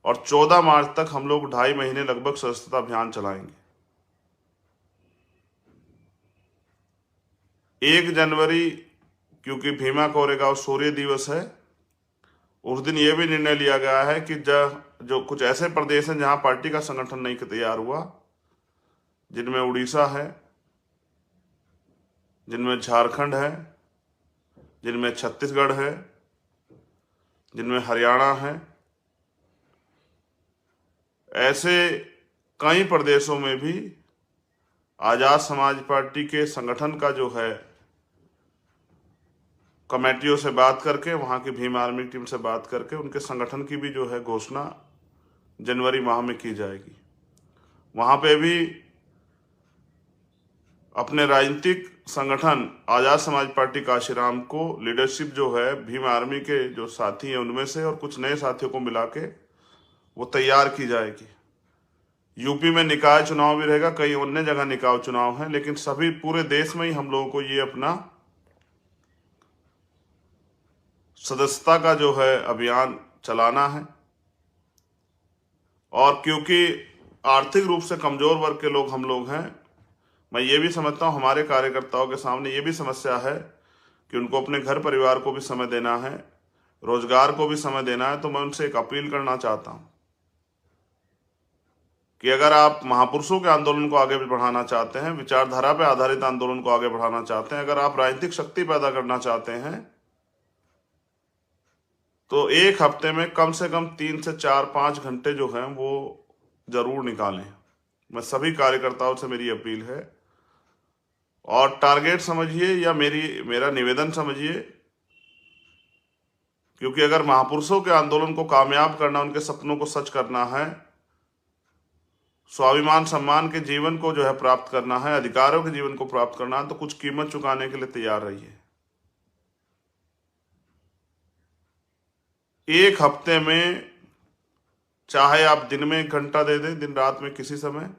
और 14 मार्च तक हम लोग 2.5 महीने लगभग सदस्यता अभियान चलाएंगे। 1 जनवरी क्योंकि भीमा कोरेगांव सूर्य दिवस है, उस दिन यह भी निर्णय लिया गया है कि जो कुछ ऐसे प्रदेश हैं जहां पार्टी का संगठन नहीं तैयार हुआ, जिनमें उड़ीसा है, जिनमें झारखंड है, जिनमें छत्तीसगढ़ है, जिनमें हरियाणा है, ऐसे कई प्रदेशों में भी आजाद समाज पार्टी के संगठन का जो है कमेटियों से बात करके, वहां की भीम आर्मी टीम से बात करके उनके संगठन की भी जो है घोषणा जनवरी माह में की जाएगी। वहां पे भी अपने राजनीतिक संगठन आजाद समाज पार्टी काशीराम को लीडरशिप जो है भीम आर्मी के जो साथी हैं उनमें से और कुछ नए साथियों को मिला के वो तैयार की जाएगी। यूपी में निकाय चुनाव भी रहेगा, कई अन्य जगह निकाय चुनाव है, लेकिन सभी पूरे देश में ही हम लोगों को ये अपना सदस्यता का जो है अभियान चलाना है। और क्योंकि आर्थिक रूप से कमजोर वर्ग के लोग हम लोग हैं, मैं ये भी समझता हूँ हमारे कार्यकर्ताओं के सामने ये भी समस्या है कि उनको अपने घर परिवार को भी समय देना है, रोजगार को भी समय देना है। तो मैं उनसे एक अपील करना चाहता हूँ कि अगर आप महापुरुषों के आंदोलन को आगे बढ़ाना चाहते हैं, विचारधारा पर आधारित आंदोलन को आगे बढ़ाना चाहते हैं, अगर आप राजनीतिक शक्ति पैदा करना चाहते हैं, तो एक हफ्ते में कम से कम 3 से 4-5 घंटे जो हैं वो जरूर निकालें। मैं सभी कार्यकर्ताओं से मेरी अपील है और टारगेट समझिए या मेरा निवेदन समझिए, क्योंकि अगर महापुरुषों के आंदोलन को कामयाब करना, उनके सपनों को सच करना है, स्वाभिमान सम्मान के जीवन को जो है प्राप्त करना है, अधिकारों के जीवन को प्राप्त करना है, तो कुछ कीमत चुकाने के लिए तैयार रहिए। एक हफ्ते में चाहे आप दिन में 1 घंटा दे दें, दिन रात में किसी समय,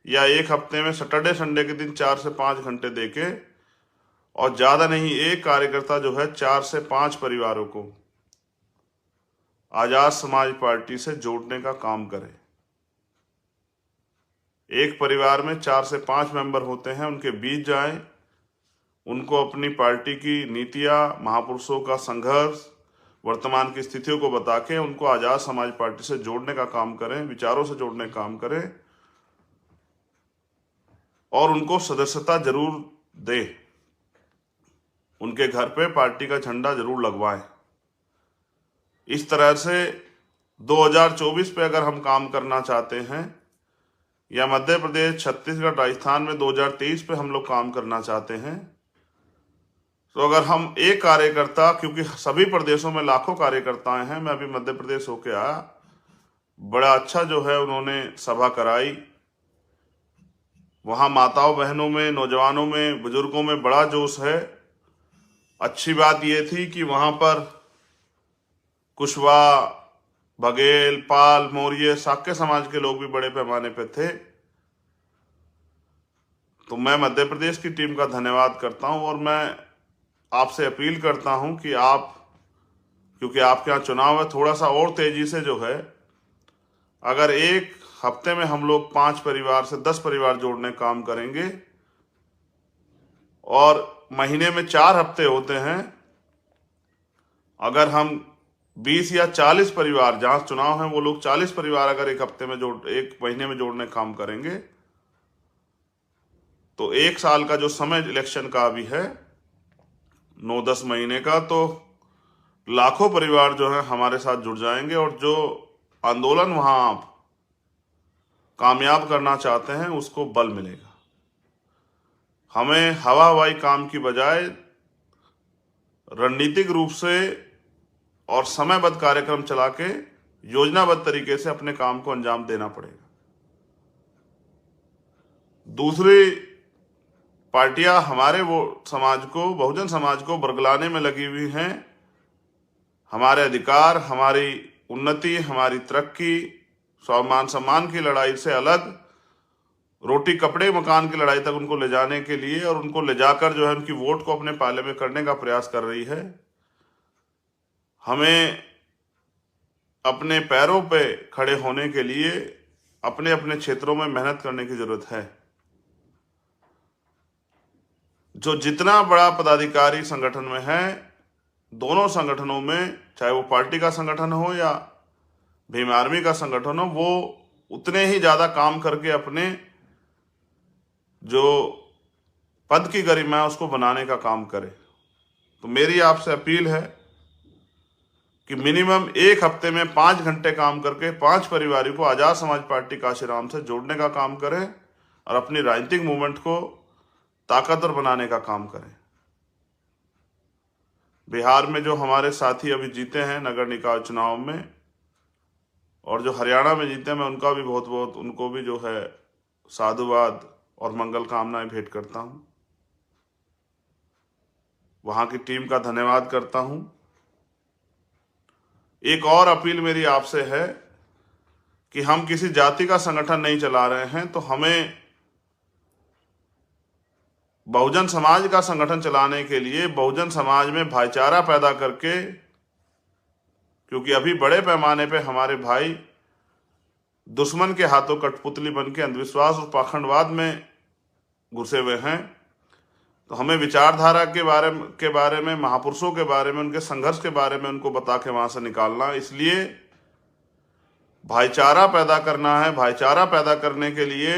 या एक हफ्ते में सैटरडे संडे के दिन 4 से 5 घंटे देके, और ज्यादा नहीं, एक कार्यकर्ता जो है 4 से 5 परिवारों को आजाद समाज पार्टी से जोड़ने का काम करे। एक परिवार में 4 से 5 मेंबर होते हैं, उनके बीच जाएं, उनको अपनी पार्टी की नीतियां, महापुरुषों का संघर्ष, वर्तमान की स्थितियों को बता के उनको आजाद समाज पार्टी से जोड़ने का काम करें, विचारों से जोड़ने का काम करें, और उनको सदस्यता जरूर दें, उनके घर पे पार्टी का झंडा जरूर लगवाएं। इस तरह से 2024 पे अगर हम काम करना चाहते हैं, या मध्य प्रदेश, छत्तीसगढ़, राजस्थान में 2023 पे हम लोग काम करना चाहते हैं, तो अगर हम एक कार्यकर्ता, क्योंकि सभी प्रदेशों में लाखों कार्यकर्ताएं हैं, मैं अभी मध्य प्रदेश होके आया, बड़ा अच्छा जो है उन्होंने सभा कराई, वहां माताओं बहनों में, नौजवानों में, बुजुर्गों में बड़ा जोश है। अच्छी बात यह थी कि वहां पर कुशवाहा, बघेल, पाल, मौर्य, शाक्य समाज के लोग भी बड़े पैमाने पे थे। तो मैं मध्य प्रदेश की टीम का धन्यवाद करता हूं, और मैं आपसे अपील करता हूं कि आप, क्योंकि आपके यहाँ चुनाव है, थोड़ा सा और तेजी से जो है, अगर एक हफ्ते में हम लोग 5 परिवार से 10 परिवार जोड़ने का काम करेंगे, और महीने में 4 हफ्ते होते हैं, अगर हम 20 या 40 परिवार, जहां चुनाव है वो लोग 40 परिवार अगर एक महीने में जोड़ने का काम करेंगे, तो 1 साल का जो समय इलेक्शन का अभी है, 9-10 महीने का, तो लाखों परिवार जो है हमारे साथ जुड़ जाएंगे, और जो आंदोलन वहां आप कामयाब करना चाहते हैं उसको बल मिलेगा। हमें हवा हवाई काम की बजाय रणनीतिक रूप से और समयबद्ध कार्यक्रम चला के योजनाबद्ध तरीके से अपने काम को अंजाम देना पड़ेगा। दूसरी पार्टियां हमारे वो समाज को, बहुजन समाज को बरगलाने में लगी हुई हैं। हमारे अधिकार, हमारी उन्नति, हमारी तरक्की, स्वाभिमान सम्मान की लड़ाई से अलग रोटी कपड़े मकान की लड़ाई तक उनको ले जाने के लिए, और उनको ले जाकर जो है उनकी वोट को अपने पाले में करने का प्रयास कर रही है। हमें अपने पैरों पे खड़े होने के लिए अपने अपने क्षेत्रों में मेहनत करने की जरूरत है। जो जितना बड़ा पदाधिकारी संगठन में है, दोनों संगठनों में, चाहे वो पार्टी का संगठन हो या भीम आर्मी का संगठन हो, वो उतने ही ज्यादा काम करके अपने जो पद की गरिमा है उसको बनाने का काम करे। तो मेरी आपसे अपील है कि मिनिमम एक हफ्ते में 5 घंटे काम करके 5 परिवारों को आजाद समाज पार्टी काशीराम से जोड़ने का काम करें, और अपनी राजनीतिक मूवमेंट को ताकतवर बनाने का काम करें। बिहार में जो हमारे साथी अभी जीते हैं नगर निकाय चुनाव में, और जो हरियाणा में जीते हैं, मैं उनका भी बहुत बहुत, उनको भी जो है साधुवाद और मंगल कामनाएं भेंट करता हूं। वहां की टीम का धन्यवाद करता हूं। एक और अपील मेरी आपसे है कि हम किसी जाति का संगठन नहीं चला रहे हैं, तो हमें बहुजन समाज का संगठन चलाने के लिए बहुजन समाज में भाईचारा पैदा करके, क्योंकि अभी बड़े पैमाने पे हमारे भाई दुश्मन के हाथों कठपुतली बन के अंधविश्वास और पाखंडवाद में घुसे हुए हैं, तो हमें विचारधारा के बारे में, महापुरुषों के बारे में, उनके संघर्ष के बारे में उनको बता के वहां से निकालना। इसलिए भाईचारा पैदा करना है। भाईचारा पैदा करने के लिए,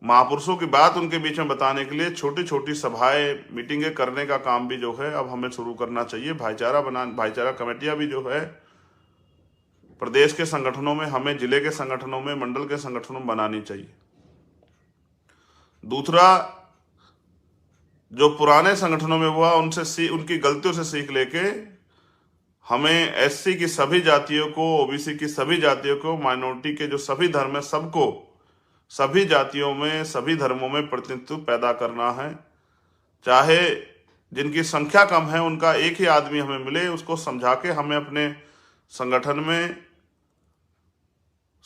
महापुरुषों की बात उनके बीच में बताने के लिए छोटी छोटी सभाएं, मीटिंगें करने का काम भी जो है अब हमें शुरू करना चाहिए। भाईचारा कमेटियां भी जो है प्रदेश के संगठनों में, हमें जिले के संगठनों में, मंडल के संगठनों में बनानी चाहिए। दूसरा, जो पुराने संगठनों में हुआ उनसे उनकी गलतियों से सीख लेके हमें एससी की सभी जातियों को, ओबीसी की सभी जातियों को, माइनॉरिटी के जो सभी धर्म है सबको, सभी जातियों में, सभी धर्मों में प्रतिनिधित्व पैदा करना है। चाहे जिनकी संख्या कम है उनका एक ही आदमी हमें मिले, उसको समझा के हमें अपने संगठन में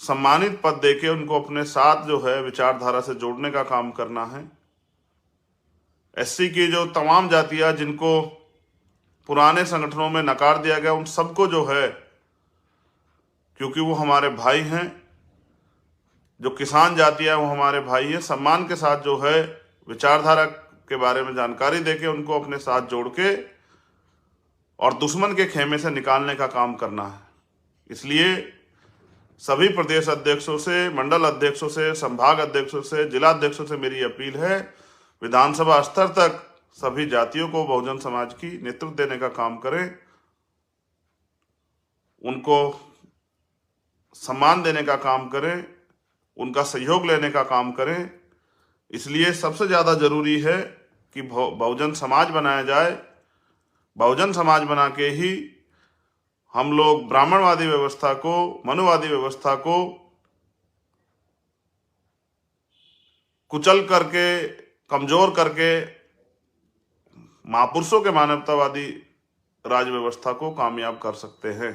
सम्मानित पद देके उनको अपने साथ जो है विचारधारा से जोड़ने का काम करना है। एससी की जो तमाम जातियां जिनको पुराने संगठनों में नकार दिया गया, उन सबको जो है, क्योंकि वो हमारे भाई हैं, जो किसान जातियां वो हमारे भाई हैं, सम्मान के साथ जो है विचारधारा के बारे में जानकारी देके उनको अपने साथ जोड़ के और दुश्मन के खेमे से निकालने का काम करना है। इसलिए सभी प्रदेश अध्यक्षों से, मंडल अध्यक्षों से, संभाग अध्यक्षों से, जिला अध्यक्षों से मेरी अपील है, विधानसभा स्तर तक सभी जातियों को बहुजन समाज की नेतृत्व देने का काम करें, उनको सम्मान देने का काम करें, उनका सहयोग लेने का काम करें। इसलिए सबसे ज़्यादा जरूरी है कि बहुजन समाज बनाया जाए। बहुजन समाज बना के ही हम लोग ब्राह्मणवादी व्यवस्था को, मनुवादी व्यवस्था को कुचल करके, कमजोर करके महापुरुषों के मानवतावादी राज व्यवस्था को कामयाब कर सकते हैं।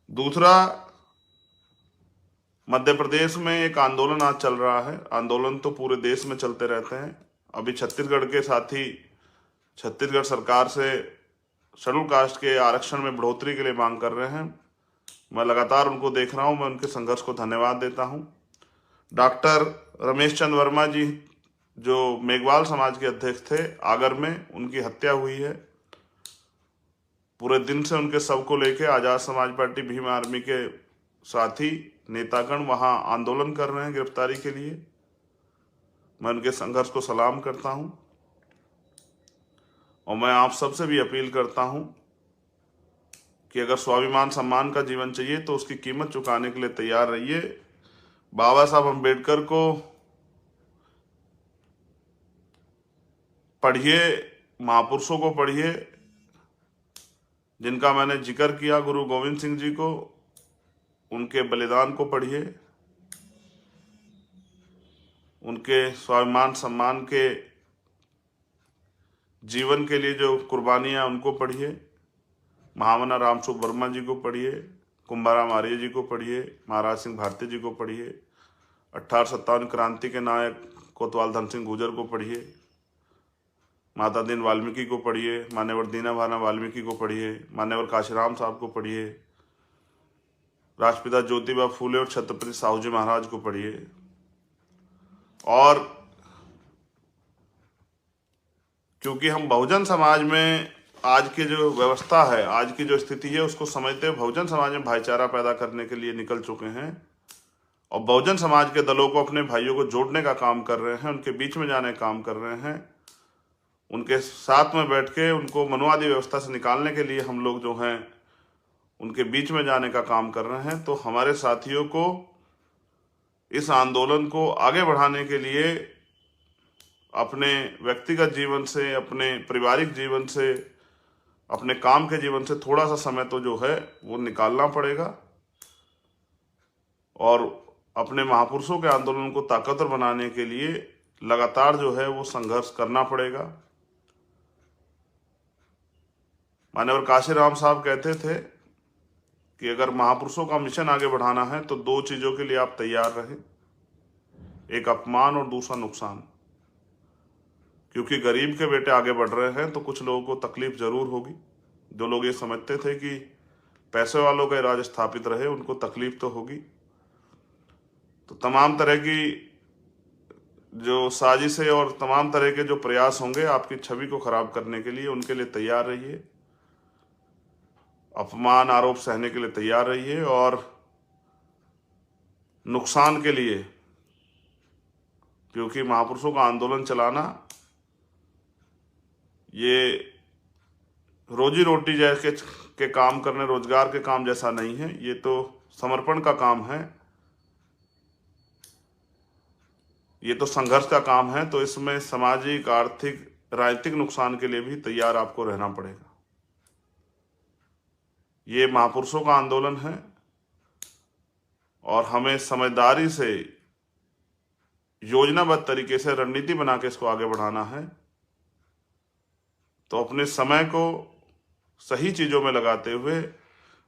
दूसरा, मध्य प्रदेश में एक आंदोलन आज चल रहा है। आंदोलन तो पूरे देश में चलते रहते हैं। अभी छत्तीसगढ़ के साथी छत्तीसगढ़ सरकार से शेड्यूल कास्ट के आरक्षण में बढ़ोतरी के लिए मांग कर रहे हैं। मैं लगातार उनको देख रहा हूं, मैं उनके संघर्ष को धन्यवाद देता हूं। डॉक्टर रमेश चंद्र वर्मा जी जो मेघवाल समाज के अध्यक्ष थे आगर में, उनकी हत्या हुई है। पूरे दिन से उनके शव को लेकर आजाद समाज पार्टी, भीम आर्मी के साथी नेतागण वहां आंदोलन कर रहे हैं गिरफ्तारी के लिए। मैं उनके संघर्ष को सलाम करता हूं और मैं आप सबसे भी अपील करता हूं कि अगर स्वाभिमान सम्मान का जीवन चाहिए तो उसकी कीमत चुकाने के लिए तैयार रहिए। बाबा साहब अम्बेडकर को पढ़िए, महापुरुषों को पढ़िए, जिनका मैंने जिक्र किया, गुरु गोविंद सिंह जी को, उनके बलिदान को पढ़िए, उनके स्वाभिमान सम्मान के जीवन के लिए जो कुर्बानियां उनको पढ़िए। महामना रामस्वरूप वर्मा जी को पढ़िए, कुंभाराम आर्य जी को पढ़िए, महाराज सिंह भारती जी को पढ़िए, 1857 क्रांति के नायक कोतवाल धन सिंह गुर्जर को पढ़िए, माता दीन वाल्मीकि को पढ़िए, मान्यवर दीना भाना वाल्मीकि को पढ़िए, मान्यवर काशीराम साहब को पढ़िए, राष्ट्रपिता ज्योतिबा फूले और छत्रपति साहू जी महाराज को पढ़िए। और क्योंकि हम बहुजन समाज में आज की जो व्यवस्था है, आज की जो स्थिति है, उसको समझते हुए बहुजन समाज में भाईचारा पैदा करने के लिए निकल चुके हैं और बहुजन समाज के दलों को अपने भाइयों को जोड़ने का काम कर रहे हैं, उनके बीच में जाने का काम कर रहे हैं, उनके साथ में बैठ के उनको मनुवादी व्यवस्था से निकालने के लिए हम लोग जो हैं उनके बीच में जाने का काम कर रहे हैं। तो हमारे साथियों को इस आंदोलन को आगे बढ़ाने के लिए अपने व्यक्तिगत जीवन से, अपने पारिवारिक जीवन से, अपने काम के जीवन से थोड़ा सा समय तो जो है वो निकालना पड़ेगा और अपने महापुरुषों के आंदोलन को ताकतवर बनाने के लिए लगातार जो है वो संघर्ष करना पड़ेगा। मान्यवर काशीराम साहब कहते थे कि अगर महापुरुषों का मिशन आगे बढ़ाना है तो दो चीजों के लिए आप तैयार रहें, एक अपमान और दूसरा नुकसान। क्योंकि गरीब के बेटे आगे बढ़ रहे हैं तो कुछ लोगों को तकलीफ जरूर होगी। जो लोग ये समझते थे कि पैसे वालों का राज स्थापित रहे, उनको तकलीफ तो होगी। तो तमाम तरह की जो साजिशें और तमाम तरह के जो प्रयास होंगे आपकी छवि को खराब करने के लिए, उनके लिए तैयार रहिए। अपमान, आरोप सहने के लिए तैयार रहिए और नुकसान के लिए, क्योंकि महापुरुषों का आंदोलन चलाना ये रोजी रोटी जैसे के काम करने, रोजगार के काम जैसा नहीं है, ये तो समर्पण का काम है। ये तो संघर्ष का काम है, तो इसमें सामाजिक, आर्थिक, राजनीतिक नुकसान के लिए भी तैयार आपको रहना पड़ेगा। ये महापुरुषों का आंदोलन है और हमें समझदारी से, योजनाबद्ध तरीके से रणनीति बना के इसको आगे बढ़ाना है। तो अपने समय को सही चीजों में लगाते हुए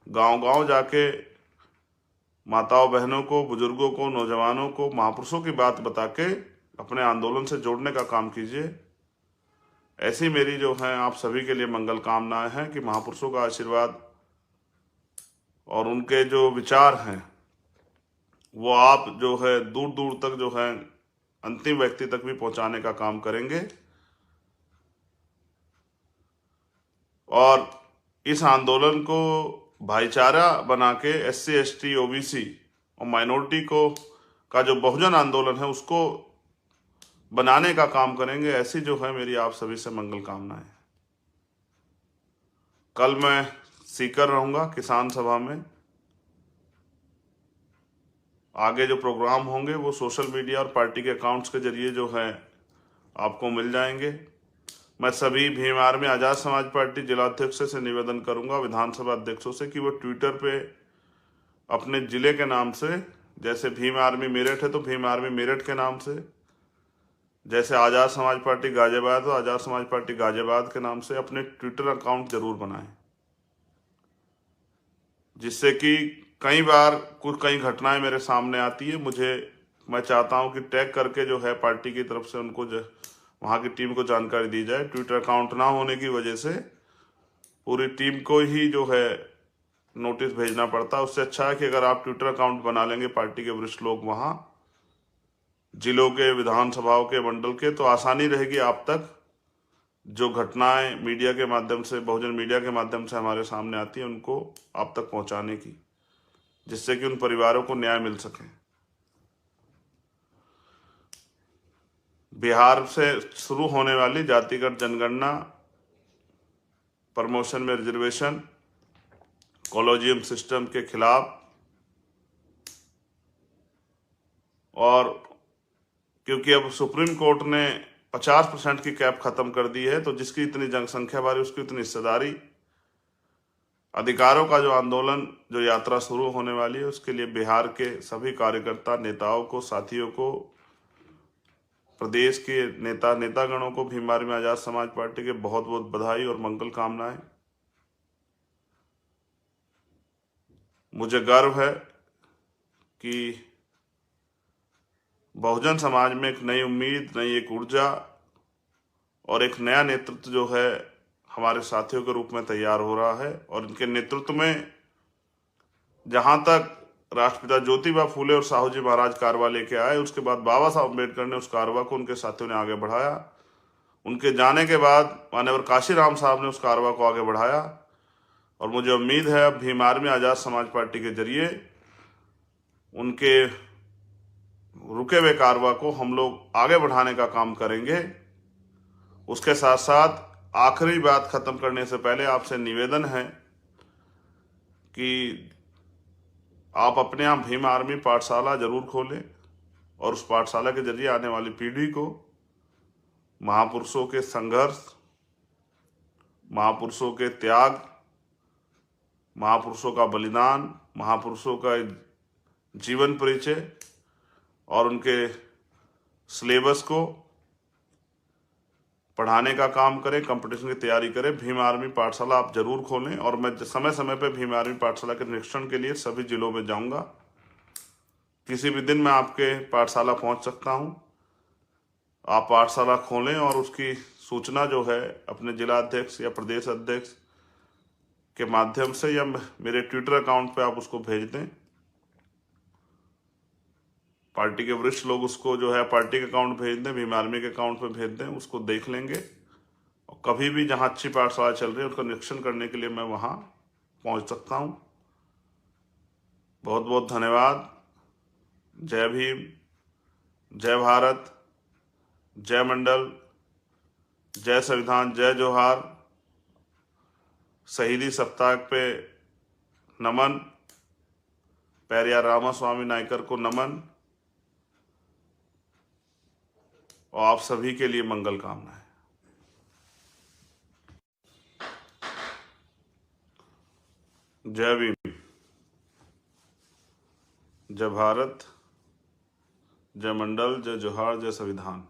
गांव-गांव जाके माताओं, बहनों को, बुजुर्गों को, नौजवानों को महापुरुषों की बात बता के अपने आंदोलन से जोड़ने का काम कीजिए। ऐसी मेरी जो है आप सभी के लिए मंगल कामनाएं हैं कि महापुरुषों का आशीर्वाद और उनके जो विचार हैं वो आप जो है दूर दूर तक जो है अंतिम व्यक्ति तक भी पहुंचाने का काम करेंगे। और इस आंदोलन को भाईचारा बना के SC, ST, OBC और माइनॉरिटी को का जो बहुजन आंदोलन है उसको बनाने का काम करेंगे। ऐसी जो है मेरी आप सभी से मंगल कामनाएं। कल मैं सीकर रहूंगा किसान सभा में। आगे जो प्रोग्राम होंगे वो सोशल मीडिया और पार्टी के अकाउंट्स के जरिए जो है आपको मिल जाएंगे। मैं सभी भीम आर्मी आज़ाद समाज पार्टी जिलाध्यक्ष से निवेदन करूंगा, विधानसभा अध्यक्षों से, कि वो ट्विटर पे अपने जिले के नाम से, जैसे भीम आर्मी मेरठ है तो भीम आर्मी मेरठ के नाम से, जैसे आज़ाद समाज पार्टी गाजियाबाद तो आज़ाद समाज पार्टी गाजियाबाद के नाम से अपने ट्विटर अकाउंट जरूर बनाएं, जिससे कि कई बार कई घटनाएं मेरे सामने आती है। मैं चाहता हूं कि टैग करके जो है पार्टी की तरफ से उनको वहां की टीम को जानकारी दी जाए। ट्विटर अकाउंट ना होने की वजह से पूरी टीम को ही जो है नोटिस भेजना पड़ता है। उससे अच्छा है कि अगर आप ट्विटर अकाउंट बना लेंगे पार्टी के वरिष्ठ लोग वहां जिलों के, विधानसभाओं के, मंडल के, तो आसानी रहेगी आप तक जो घटनाएं मीडिया के माध्यम से, बहुजन मीडिया के माध्यम से हमारे सामने आती है उनको आप तक पहुंचाने की, जिससे कि उन परिवारों को न्याय मिल सके। बिहार से शुरू होने वाली जातिगत जनगणना, प्रमोशन में रिजर्वेशन, कॉलेजियम सिस्टम के खिलाफ, और क्योंकि अब सुप्रीम कोर्ट ने 50% की कैप खत्म कर दी है, तो जिसकी इतनी जनसंख्या बारी उसकी इतनी हिस्सेदारी, अधिकारों का जो आंदोलन, जो यात्रा शुरू होने वाली है, उसके लिए बिहार के सभी कार्यकर्ता, नेताओं को, साथियों को, प्रदेश के नेतागणों को भीम आर्मी आजाद समाज पार्टी के बहुत बहुत बधाई और मंगल कामनाएं। मुझे गर्व है कि बहुजन समाज में एक नई उम्मीद, नई एक ऊर्जा और एक नया नेतृत्व जो है हमारे साथियों के रूप में तैयार हो रहा है। और इनके नेतृत्व में जहां तक राष्ट्रपिता ज्योतिबा फूले और साहू जी महाराज कारवा लेके आए, उसके बाद बाबा साहब अम्बेडकर ने उस कारवा को उनके साथियों ने आगे बढ़ाया। उनके जाने के बाद माननीय काशीराम साहब ने उस कारवा को आगे बढ़ाया। और मुझे उम्मीद है अब भीम आर्मी आजाद समाज पार्टी के जरिए उनके रुके हुए कारवा को हम लोग आगे बढ़ाने का काम करेंगे। उसके साथ साथ आखिरी बात खत्म करने से पहले आपसे निवेदन है कि आप अपने यहाँ भीम आर्मी पाठशाला जरूर खोलें और उस पाठशाला के जरिए आने वाली पीढ़ी को महापुरुषों के संघर्ष, महापुरुषों के त्याग, महापुरुषों का बलिदान, महापुरुषों का जीवन परिचय और उनके सिलेबस को पढ़ाने का काम करें, कंपटीशन की तैयारी करें। भीम आर्मी पाठशाला आप जरूर खोलें और मैं समय समय पर भीम आर्मी पाठशाला के निरीक्षण के लिए सभी जिलों में जाऊंगा। किसी भी दिन मैं आपके पाठशाला पहुंच सकता हूं। आप पाठशाला खोलें और उसकी सूचना जो है अपने जिला अध्यक्ष या प्रदेश अध्यक्ष के माध्यम से या मेरे ट्विटर अकाउंट पे आप उसको भेज दें। पार्टी के वरिष्ठ लोग उसको जो है पार्टी के अकाउंट भेज दें, भीम आर्मी के अकाउंट पे भेज दें, उसको देख लेंगे। और कभी भी जहां अच्छी पाठशाला चल रही है उसका निरीक्षण करने के लिए मैं वहां पहुंच सकता हूं। बहुत बहुत धन्यवाद। जय भीम, जय भारत, जय मंडल, जय संविधान, जय जोहार। शहीदी सप्ताह पे नमन। पेरियार रामास्वामी नायकर को नमन। और आप सभी के लिए मंगल कामनाएं। जय भीम, जय भारत, जय मंडल, जय जोहार, जय संविधान।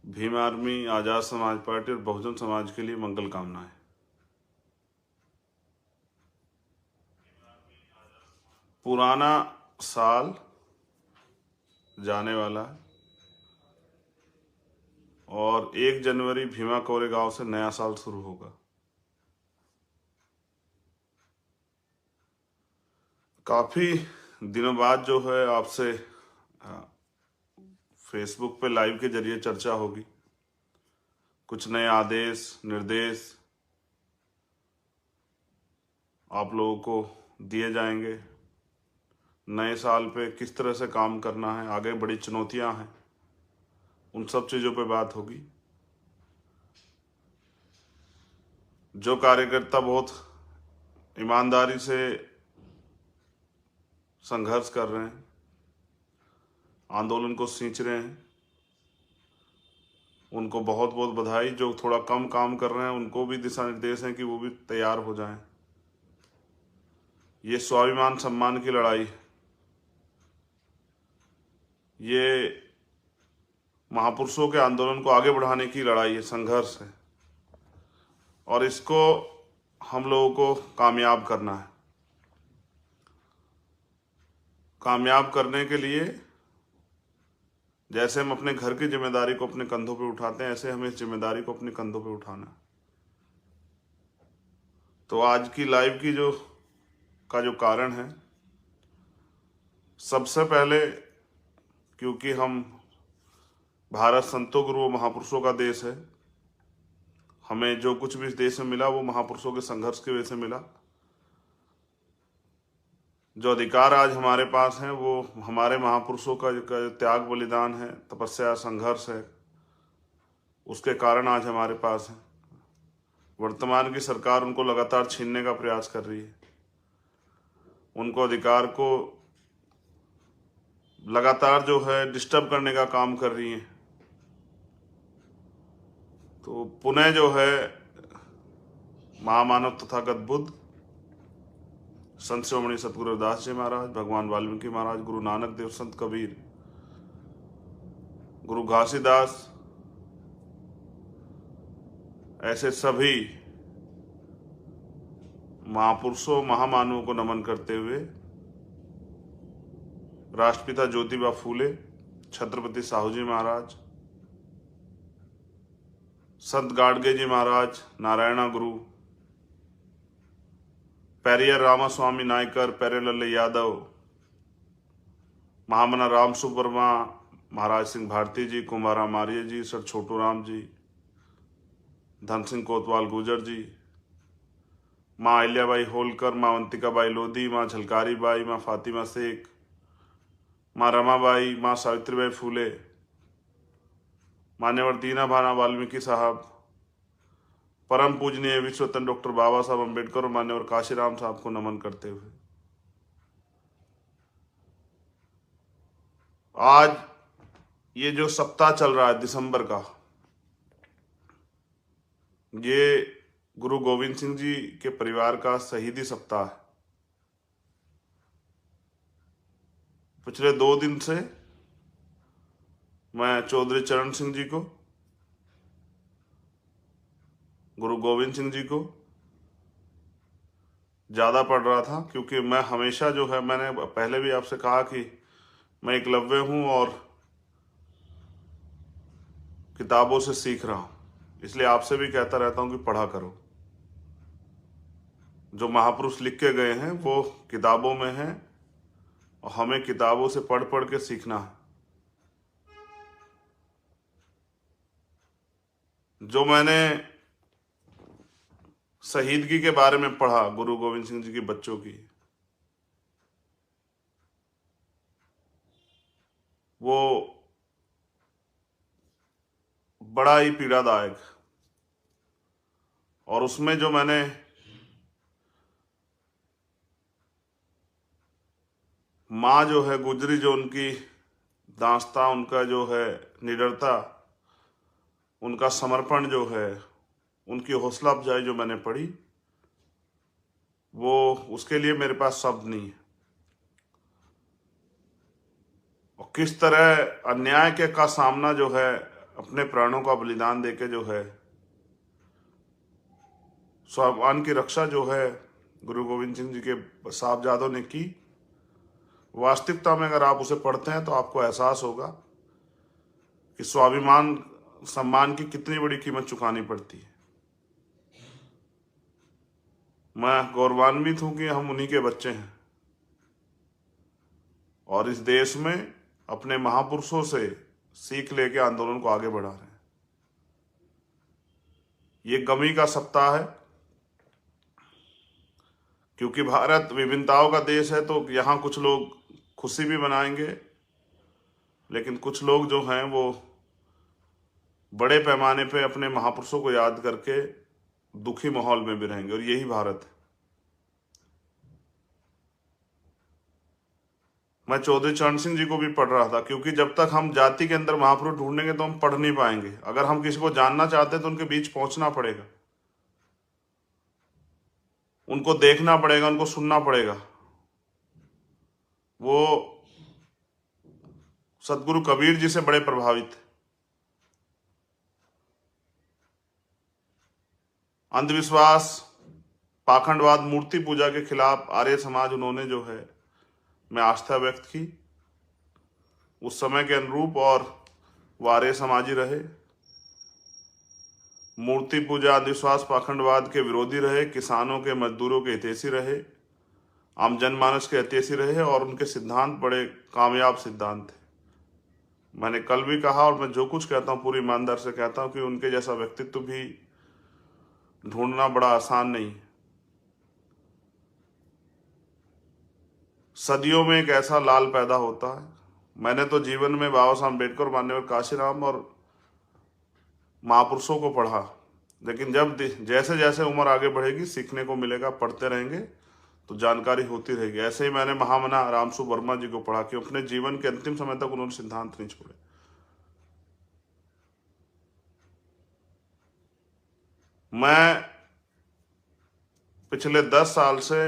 भीम आर्मी, आजाद समाज पार्टी और बहुजन समाज के लिए मंगल कामनाएं। पुराना साल जाने वाला है और 1 जनवरी भीमा कोरेगांव से नया साल शुरू होगा। काफी दिनों बाद जो है आपसे फेसबुक पे लाइव के जरिए चर्चा होगी। कुछ नए आदेश निर्देश आप लोगों को दिए जाएंगे। नए साल पे किस तरह से काम करना है, आगे बड़ी चुनौतियां हैं, उन सब चीज़ों पे बात होगी। जो कार्यकर्ता बहुत ईमानदारी से संघर्ष कर रहे हैं, आंदोलन को सींच रहे हैं, उनको बहुत बहुत बधाई। जो थोड़ा कम काम कर रहे हैं उनको भी दिशा निर्देश हैं कि वो भी तैयार हो जाएं। ये स्वाभिमान सम्मान की लड़ाई है, ये महापुरुषों के आंदोलन को आगे बढ़ाने की लड़ाई है, संघर्ष है, और इसको हम लोगों को कामयाब करना है। कामयाब करने के लिए जैसे हम अपने घर की जिम्मेदारी को अपने कंधों पे उठाते हैं, ऐसे हमें इस जिम्मेदारी को अपने कंधों पे उठाना है। तो आज की लाइव की जो कारण है, सबसे पहले क्योंकि हम भारत संतों गुरुओं महापुरुषों का देश है, हमें जो कुछ भी इस देश में मिला वो महापुरुषों के संघर्ष की वजह से मिला। जो अधिकार आज हमारे पास हैं वो हमारे महापुरुषों का जो त्याग बलिदान है, तपस्या संघर्ष है, उसके कारण आज हमारे पास है। वर्तमान की सरकार उनको लगातार छीनने का प्रयास कर रही है, उनको अधिकार को लगातार जो है डिस्टर्ब करने का काम कर रही है। तो पुनः जो है महामानव तथागत बुद्ध, संत शिरोमणि सतगुरु रविदास जी महाराज, भगवान वाल्मीकि महाराज, गुरु नानक देव, संत कबीर, गुरु घासीदास, ऐसे सभी महापुरुषों महामानवों को नमन करते हुए राष्ट्रपिता ज्योतिबा फूले, छत्रपति साहू जी महाराज, संत गाडगे जी महाराज, नारायणा गुरु, पेरियर रामास्वामी नायकर, पेरेलल्ले यादव, महामना राम सुब्रमा, महाराज सिंह भारती जी, कुंभाराम आर्य जी, सर छोटू राम जी, धन सिंह कोतवाल गुजर जी, माँ अहिल्याबाई होलकर, माँ अवंतिकाबाई लोधी, माँ झलकारी बाई, माँ फातिमा शेख, माँ रमाबाई, माँ सावित्रीबाई फूले, मान्यवर दीना भाना वाल्मीकि साहब, परम पूजनीय विश्वरत्न डॉक्टर बाबा साहब अम्बेडकर और मान्यवर काशीराम साहब को नमन करते हुए आज ये जो सप्ताह चल रहा है दिसंबर का, ये गुरु गोविंद सिंह जी के परिवार का शहीदी सप्ताह है। पिछले 2 दिन से मैं चौधरी चरण सिंह जी को, गुरु गोविंद सिंह जी को ज़्यादा पढ़ रहा था, क्योंकि मैं हमेशा जो है, मैंने पहले भी आपसे कहा कि मैं एकलव्य हूँ और किताबों से सीख रहा हूँ, इसलिए आपसे भी कहता रहता हूँ कि पढ़ा करो। जो महापुरुष लिख के गए हैं वो किताबों में है और हमें किताबों से पढ़ पढ़ के सीखना है। जो मैंने शहीदगी के बारे में पढ़ा गुरु गोविंद सिंह जी के बच्चों की, वो बड़ा ही पीड़ादायक, और उसमें जो मैंने माँ जो है गुजरी, जो उनकी दास्तां, उनका जो है निडरता, उनका समर्पण जो है, उनकी हौसला अफजाई जो मैंने पढ़ी, वो उसके लिए मेरे पास शब्द नहीं है। और किस तरह अन्याय के का सामना जो है अपने प्राणों का बलिदान देके जो है स्वाभिमान की रक्षा जो है गुरु गोविंद सिंह जी के साहबजादों ने की, वास्तविकता में अगर आप उसे पढ़ते हैं तो आपको एहसास होगा कि स्वाभिमान सम्मान की कितनी बड़ी कीमत चुकानी पड़ती है। मैं गौरवान्वित हूं कि हम उन्हीं के बच्चे हैं और इस देश में अपने महापुरुषों से सीख लेके आंदोलन को आगे बढ़ा रहे हैं। ये गमी का सप्ताह है, क्योंकि भारत विभिन्नताओं का देश है, तो यहाँ कुछ लोग खुशी भी मनाएंगे, लेकिन कुछ लोग जो हैं वो बड़े पैमाने पे अपने महापुरुषों को याद करके दुखी माहौल में भी रहेंगे, और यही भारत है। मैं चौधरी चरण सिंह जी को भी पढ़ रहा था, क्योंकि जब तक हम जाति के अंदर महापुरुष ढूंढेंगे तो हम पढ़ नहीं पाएंगे। अगर हम किसी को जानना चाहते हैं तो उनके बीच पहुंचना पड़ेगा, उनको देखना पड़ेगा, उनको सुनना पड़ेगा। वो सदगुरु कबीर जी से बड़े प्रभावित थे। अंधविश्वास, पाखंडवाद, मूर्ति पूजा के खिलाफ आर्य समाज उन्होंने जो है मैं आस्था व्यक्त की उस समय के अनुरूप, और वो आर्य समाजी रहे, मूर्ति पूजा, अंधविश्वास, पाखंडवाद के विरोधी रहे, किसानों के, मजदूरों के हितैषी रहे, आम जनमानस के हितैषी रहे, और उनके सिद्धांत बड़े कामयाब सिद्धांत थे। मैंने कल भी कहा और मैं जो कुछ कहता हूँ पूरी ईमानदार से कहता हूँ कि उनके जैसा व्यक्तित्व भी ढूंढना बड़ा आसान नहीं है। सदियों में एक ऐसा लाल पैदा होता है। मैंने तो जीवन में बाबा साहब अम्बेडकर, मान्यवर काशीराम और महापुरुषों को पढ़ा, लेकिन जब जैसे जैसे उम्र आगे बढ़ेगी सीखने को मिलेगा, पढ़ते रहेंगे तो जानकारी होती रहेगी। ऐसे ही मैंने महामना रामसु वर्मा जी को पढ़ा कि अपने जीवन के अंतिम समय तक उन्होंने सिद्धांत नहीं छोड़े। मैं पिछले 10 साल से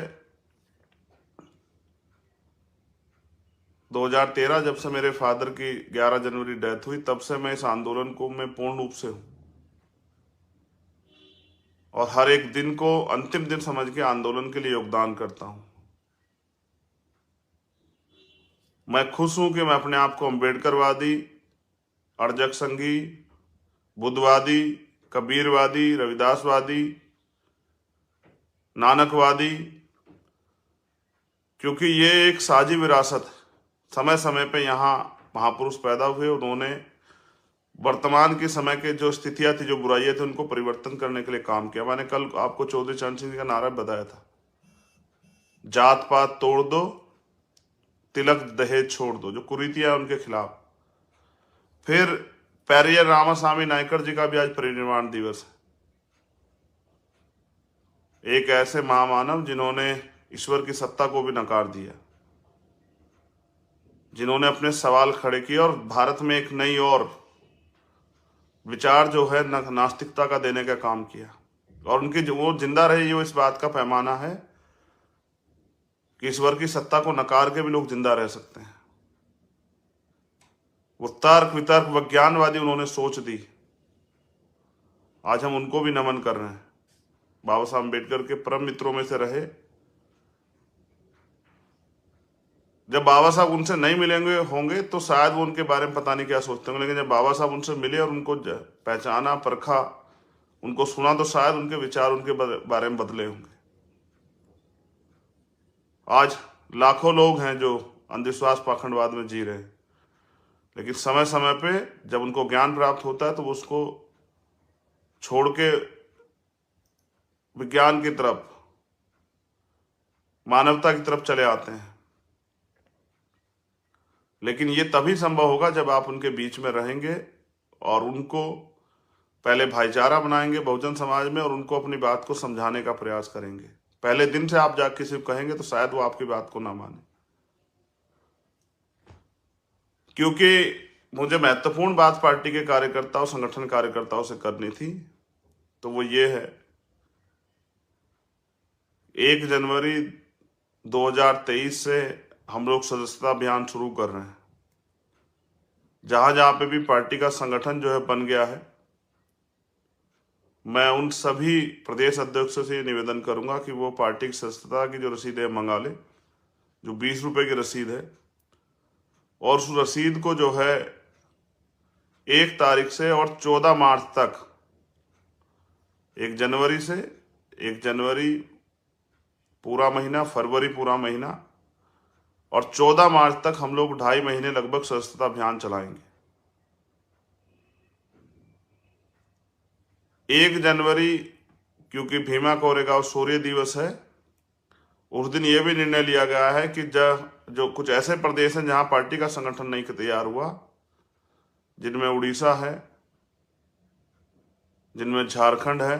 2013 जब से मेरे फादर की 11 जनवरी डेथ हुई, तब से मैं इस आंदोलन को मैं पूर्ण रूप से हूं, और हर एक दिन को अंतिम दिन समझ के आंदोलन के लिए योगदान करता हूं। मैं खुश हूं कि मैं अपने आप को अम्बेडकरवादी, अर्जक संघी, बुद्धवादी, कबीरवादी, रविदासवादी, नानकवादी, क्योंकि ये एक साझी विरासत है। समय समय पे यहाँ महापुरुष पैदा हुए, उन्होंने वर्तमान के समय के जो स्थितियां थी, जो बुराइयां थी, उनको परिवर्तन करने के लिए काम किया। मैंने कल आपको चौधरी चरण सिंह जी का नारा बताया था, जात पात तोड़ दो, तिलक दहेज छोड़ दो, जो कुरीतियां उनके खिलाफ। फिर पेरियर रामास्वामी नायकर जी का भी आज परिनिर्वाण दिवस है। एक ऐसे महामानव जिन्होंने ईश्वर की सत्ता को भी नकार दिया, जिन्होंने अपने सवाल खड़े किए और भारत में एक नई और विचार जो है नास्तिकता का देने का काम किया। और उनकी जो वो जिंदा रहे, ये इस बात का पैमाना है कि ईश्वर की सत्ता को नकार के भी लोग जिंदा रह सकते हैं। वो तर्क वितर्क विज्ञानवादी उन्होंने सोच दी। आज हम उनको भी नमन कर रहे हैं। बाबा साहब अम्बेडकर के परम मित्रों में से रहे। जब बाबा साहब उनसे नहीं मिलेंगे होंगे तो शायद वो उनके बारे में पता नहीं क्या सोचते होंगे, लेकिन जब बाबा साहब उनसे मिले और उनको पहचाना, परखा, उनको सुना, तो शायद उनके विचार उनके बारे में बदले होंगे। आज लाखों लोग हैं जो अंधविश्वास, पाखंडवाद में जी रहे हैं, लेकिन समय समय पे जब उनको ज्ञान प्राप्त होता है तो वो उसको छोड़ के विज्ञान की तरफ, मानवता की तरफ चले आते हैं। लेकिन ये तभी संभव होगा जब आप उनके बीच में रहेंगे और उनको पहले भाईचारा बनाएंगे बहुजन समाज में, और उनको अपनी बात को समझाने का प्रयास करेंगे। पहले दिन से आप जा किसी को कहेंगे तो शायद वो आपकी बात को ना माने। क्योंकि मुझे महत्वपूर्ण बात पार्टी के कार्यकर्ताओं, संगठन कार्यकर्ताओं से करनी थी, तो वो ये है, 1 जनवरी 2023 से हम लोग सदस्यता अभियान शुरू कर रहे हैं। जहां जहां पे भी पार्टी का संगठन जो है बन गया है, मैं उन सभी प्रदेश अध्यक्षों से ये निवेदन करूंगा कि वो पार्टी की सदस्यता की जो रसीद है मंगा ले, जो 20 रुपए की रसीद है, और उस रसीद को जो है 1 तारीख से और 14 मार्च तक, 1 जनवरी से 1 जनवरी पूरा महीना, फरवरी पूरा महीना और 14 मार्च तक हम लोग 2.5 महीने लगभग सदस्यता अभियान चलाएंगे। 1 जनवरी क्योंकि भीमा कोरेगांव शौर्य दिवस है, उस दिन ये भी निर्णय लिया गया है कि जो कुछ ऐसे प्रदेश हैं जहां पार्टी का संगठन नहीं तैयार हुआ, जिनमें उड़ीसा है, जिनमें झारखंड है,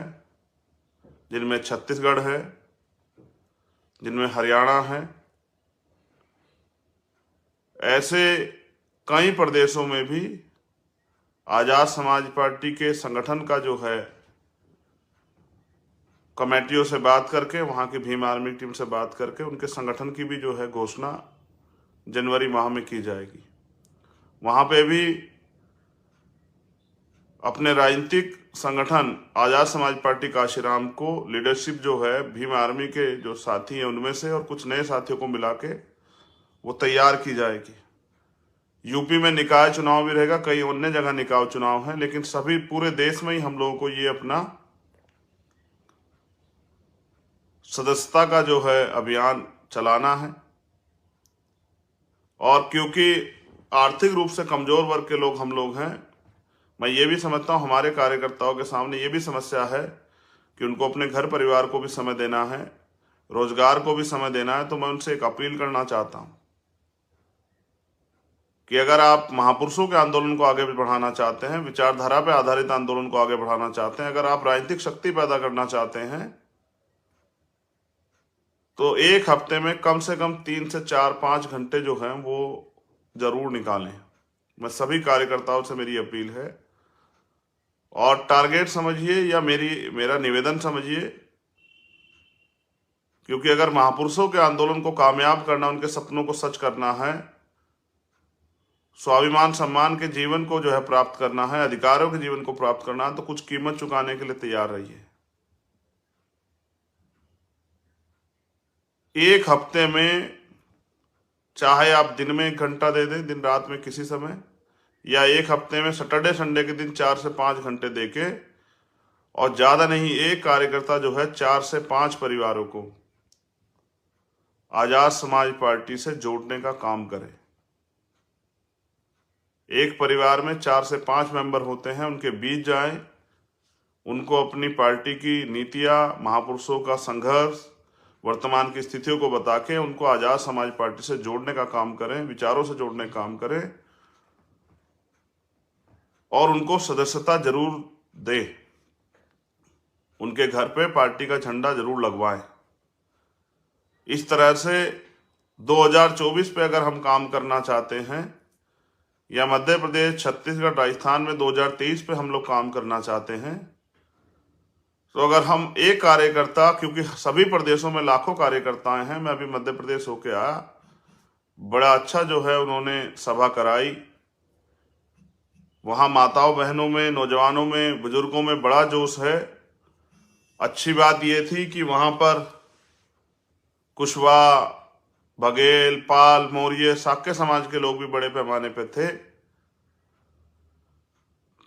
जिनमें छत्तीसगढ़ है, जिनमें हरियाणा है, ऐसे कई प्रदेशों में भी आजाद समाज पार्टी के संगठन का जो है कमेटियों से बात करके, वहां की भीम आर्मी टीम से बात करके उनके संगठन की भी जो है घोषणा जनवरी माह में की जाएगी। वहां पे भी अपने राजनीतिक संगठन आजाद समाज पार्टी काशीराम को लीडरशिप जो है भीम आर्मी के जो साथी हैं उनमें से और कुछ नए साथियों को मिला के वो तैयार की जाएगी। यूपी में निकाय चुनाव भी रहेगा, कई अन्य जगह निकाय चुनाव है, लेकिन सभी पूरे देश में ही हम लोगों को ये अपना सदस्यता का जो है अभियान चलाना है। और क्योंकि आर्थिक रूप से कमजोर वर्ग के लोग हम लोग हैं, मैं ये भी समझता हूँ हमारे कार्यकर्ताओं के सामने ये भी समस्या है कि उनको अपने घर परिवार को भी समय देना है, रोजगार को भी समय देना है। तो मैं उनसे एक अपील करना चाहता हूँ कि अगर आप महापुरुषों के आंदोलन को आगे बढ़ाना चाहते हैं, विचारधारा पर आधारित आंदोलन को आगे बढ़ाना चाहते हैं, अगर आप राजनीतिक शक्ति पैदा करना चाहते हैं, तो 1 हफ्ते में कम से कम 3 से 4-5 घंटे जो हैं वो जरूर निकालें। मैं सभी कार्यकर्ताओं से मेरी अपील है, और टारगेट समझिए या मेरा निवेदन समझिए, क्योंकि अगर महापुरुषों के आंदोलन को कामयाब करना, उनके सपनों को सच करना है, स्वाभिमान सम्मान के जीवन को जो है प्राप्त करना है, अधिकारों के जीवन को प्राप्त करना है, तो कुछ कीमत चुकाने के लिए तैयार रहिए। 1 हफ्ते में चाहे आप दिन में 1 घंटा दे दें, दिन रात में किसी समय, या 1 हफ्ते में सैटरडे संडे के दिन 4 से 5 घंटे देके, और ज्यादा नहीं, एक कार्यकर्ता जो है 4 से 5 परिवारों को आजाद समाज पार्टी से जोड़ने का काम करे। एक परिवार में 4 से 5 मेंबर होते हैं, उनके बीच जाएं, उनको अपनी पार्टी की नीतियां, महापुरुषों का संघर्ष, वर्तमान की स्थितियों को बता के उनको आजाद समाज पार्टी से जोड़ने का काम करें, विचारों से जोड़ने का काम करें, और उनको सदस्यता जरूर दें, उनके घर पे पार्टी का झंडा जरूर लगवाएं। इस तरह से 2024 पे अगर हम काम करना चाहते हैं, या मध्य प्रदेश, छत्तीसगढ़, राजस्थान में 2023 पे हम लोग काम करना चाहते हैं, तो अगर हम एक कार्यकर्ता, क्योंकि सभी प्रदेशों में लाखों कार्यकर्ताएं हैं, मैं अभी मध्य प्रदेश होके आया, बड़ा अच्छा जो है उन्होंने सभा कराई, वहां माताओं बहनों में, नौजवानों में, बुजुर्गों में बड़ा जोश है। अच्छी बात यह थी कि वहां पर कुशवाहा, बघेल, पाल, मौर्य, साक्य समाज के लोग भी बड़े पैमाने पे थे।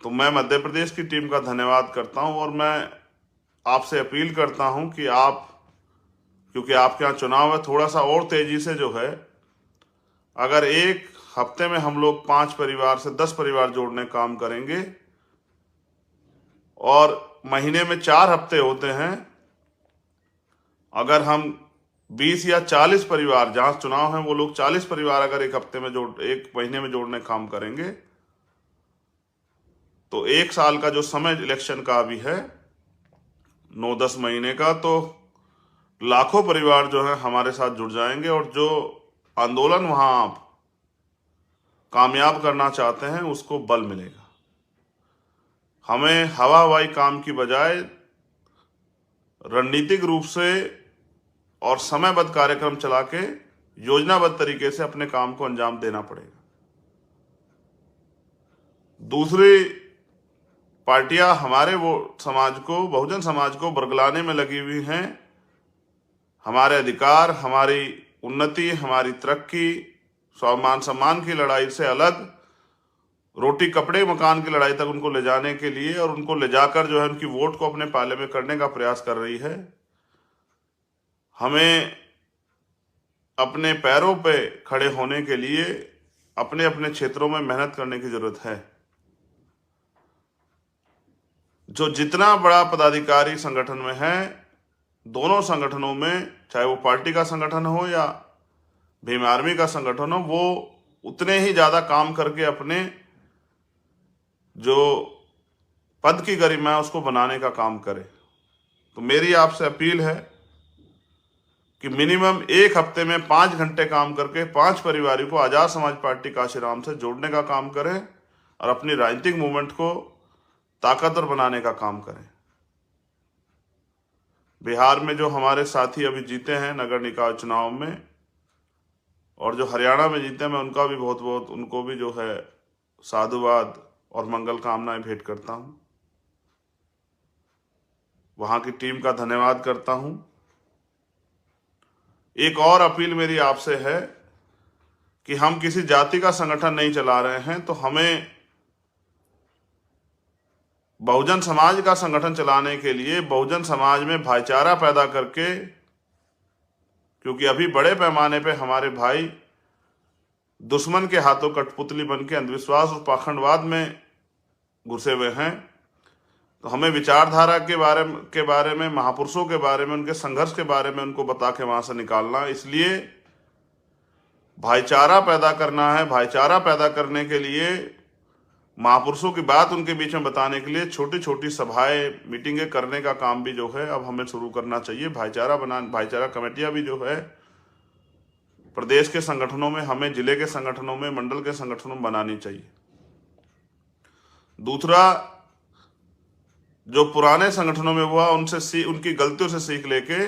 तो मैं मध्य प्रदेश की टीम का धन्यवाद करता हूं, और मैं आपसे अपील करता हूं कि आप, क्योंकि आपके यहाँ चुनाव है, थोड़ा सा और तेजी से जो है, अगर 1 हफ्ते में हम लोग 5 परिवार से 10 परिवार जोड़ने का काम करेंगे, और महीने में 4 हफ्ते होते हैं, अगर हम 20 या 40 परिवार, जहां चुनाव है वो लोग 40 परिवार अगर 1 हफ्ते में 1 महीने में जोड़ने का काम करेंगे, तो 1 साल का जो समय इलेक्शन का अभी है, 9-10 महीने का, तो लाखों परिवार जो है हमारे साथ जुड़ जाएंगे। और जो आंदोलन वहां आप कामयाब करना चाहते हैं उसको बल मिलेगा। हमें हवा हवाई काम की बजाय रणनीतिक रूप से और समयबद्ध कार्यक्रम चला के योजनाबद्ध तरीके से अपने काम को अंजाम देना पड़ेगा। दूसरी पार्टियां हमारे वो समाज को, बहुजन समाज को बरगलाने में लगी हुई हैं। हमारे अधिकार, हमारी उन्नति, हमारी तरक्की, स्वाभिमान सम्मान की लड़ाई से अलग रोटी कपड़े मकान की लड़ाई तक उनको ले जाने के लिए और उनको ले जाकर जो है उनकी वोट को अपने पाले में करने का प्रयास कर रही है। हमें अपने पैरों पे खड़े होने के लिए अपने अपने क्षेत्रों में मेहनत करने की जरूरत है। जो जितना बड़ा पदाधिकारी संगठन में है, दोनों संगठनों में, चाहे वो पार्टी का संगठन हो या भीम आर्मी का संगठन हो, वो उतने ही ज्यादा काम करके अपने जो पद की गरिमा है उसको बनाने का काम करे। तो मेरी आपसे अपील है कि मिनिमम एक हफ्ते में 5 घंटे काम करके 5 परिवारों को आजाद समाज पार्टी काशीराम से जोड़ने का काम करें और अपनी राजनीतिक मूवमेंट को ताकतवर बनाने का काम करें। बिहार में जो हमारे साथी अभी जीते हैं नगर निकाय चुनाव में, और जो हरियाणा में जीते हैं, मैं उनका भी बहुत बहुत उनको भी जो है साधुवाद और मंगल कामनाएं भेंट करता हूं। वहां की टीम का धन्यवाद करता हूं। एक और अपील मेरी आपसे है कि हम किसी जाति का संगठन नहीं चला रहे हैं, तो हमें बहुजन समाज का संगठन चलाने के लिए बहुजन समाज में भाईचारा पैदा करके, क्योंकि अभी बड़े पैमाने पे हमारे भाई दुश्मन के हाथों कठपुतली बन के अंधविश्वास और पाखंडवाद में घुसे हुए हैं। तो हमें विचारधारा के बारे में, महापुरुषों के बारे में, उनके संघर्ष के बारे में उनको बता के वहां से निकालना। इसलिए भाईचारा पैदा करना है। भाईचारा पैदा करने के लिए महापुरुषों की बात उनके बीच में बताने के लिए छोटी छोटी सभाएं, मीटिंगें करने का काम भी जो है अब हमें शुरू करना चाहिए। भाईचारा कमेटियां भी जो है प्रदेश के संगठनों में, हमें जिले के संगठनों में, मंडल के संगठनों में बनानी चाहिए। दूसरा, जो पुराने संगठनों में हुआ उनकी गलतियों से सीख लेके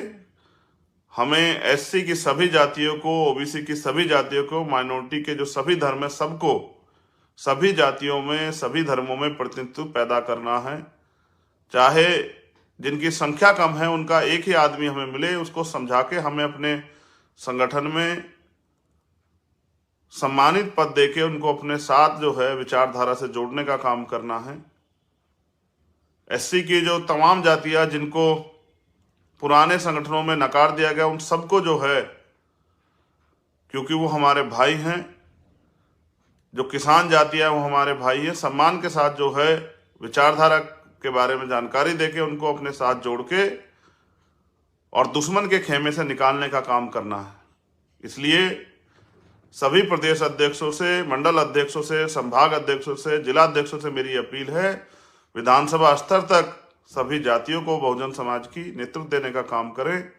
हमें एससी की सभी जातियों को, ओबीसी की सभी जातियों को, माइनॉरिटी के जो सभी धर्म है सबको, सभी जातियों में, सभी धर्मों में प्रतिनिधित्व पैदा करना है। चाहे जिनकी संख्या कम है उनका एक ही आदमी हमें मिले, उसको समझा के हमें अपने संगठन में सम्मानित पद देके उनको अपने साथ जो है विचारधारा से जोड़ने का काम करना है। एससी की जो तमाम जातियां जिनको पुराने संगठनों में नकार दिया गया, उन सबको जो है, क्योंकि वो हमारे भाई हैं, जो किसान जातियां वो हमारे भाई हैं, सम्मान के साथ जो है विचारधारा के बारे में जानकारी देके उनको अपने साथ जोड़ के और दुश्मन के खेमे से निकालने का काम करना है। इसलिए सभी प्रदेश अध्यक्षों से, मंडल अध्यक्षों से, संभाग अध्यक्षों से, जिला अध्यक्षों से मेरी अपील है, विधानसभा स्तर तक सभी जातियों को बहुजन समाज की नेतृत्व देने का काम करें,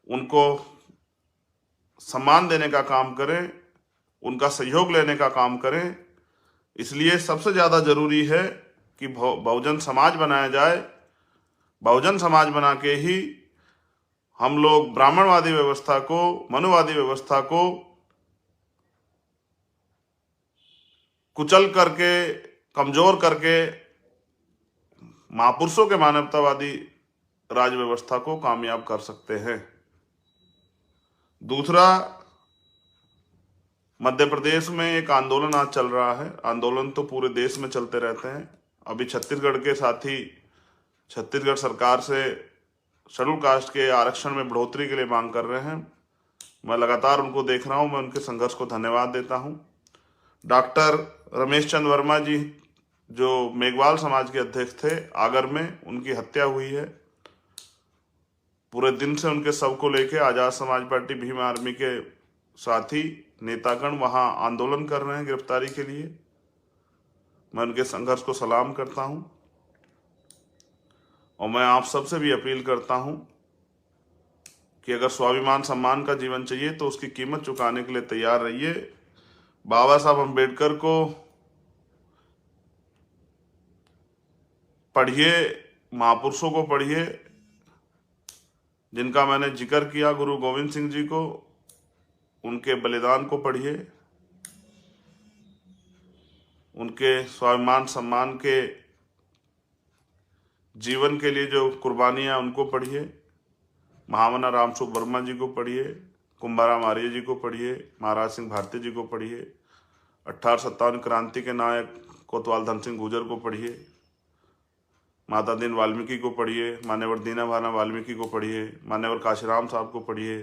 उनको सम्मान देने का काम करें, उनका सहयोग लेने का काम करें। इसलिए सबसे ज्यादा जरूरी है कि बहुजन समाज बनाया जाए। बहुजन समाज बना के ही हम लोग ब्राह्मणवादी व्यवस्था को, मनुवादी व्यवस्था को कुचल करके, कमजोर करके महापुरुषों के मानवतावादी राज व्यवस्था को कामयाब कर सकते हैं। दूसरा, मध्य प्रदेश में एक आंदोलन आज चल रहा है। आंदोलन तो पूरे देश में चलते रहते हैं। अभी छत्तीसगढ़ के साथी छत्तीसगढ़ सरकार से शेड्यूल कास्ट के आरक्षण में बढ़ोतरी के लिए मांग कर रहे हैं। मैं लगातार उनको देख रहा हूं, मैं उनके संघर्ष को धन्यवाद देता हूं। डॉक्टर रमेश चंद्र वर्मा जी जो मेघवाल समाज के अध्यक्ष थे आगर में, उनकी हत्या हुई है। पूरे दिन से उनके शव को लेकर आजाद समाज पार्टी, भीम आर्मी के साथी नेतागण वहां आंदोलन कर रहे हैं गिरफ्तारी के लिए। मैं उनके संघर्ष को सलाम करता हूं और मैं आप सबसे भी अपील करता हूं कि अगर स्वाभिमान सम्मान का जीवन चाहिए तो उसकी कीमत चुकाने के लिए तैयार रहिए। बाबा साहब अम्बेडकर को पढ़िए, महापुरुषों को पढ़िए, जिनका मैंने जिक्र किया, गुरु गोविंद सिंह जी को, उनके बलिदान को पढ़िए, उनके स्वाभिमान सम्मान के जीवन के लिए जो कुर्बानियां, उनको पढ़िए। महामना रामस्वरूप वर्मा जी को पढ़िए, कुंभाराम आर्य जी को पढ़िए, महाराज सिंह भारती जी को पढ़िए, 1857 क्रांति के नायक कोतवाल धन सिंह गुर्जर को पढ़िए, माता दीन वाल्मीकि को पढ़िए, मान्यवर दीना भाना वाल्मीकि को पढ़िए, मान्यवर काशीराम साहब को पढ़िए,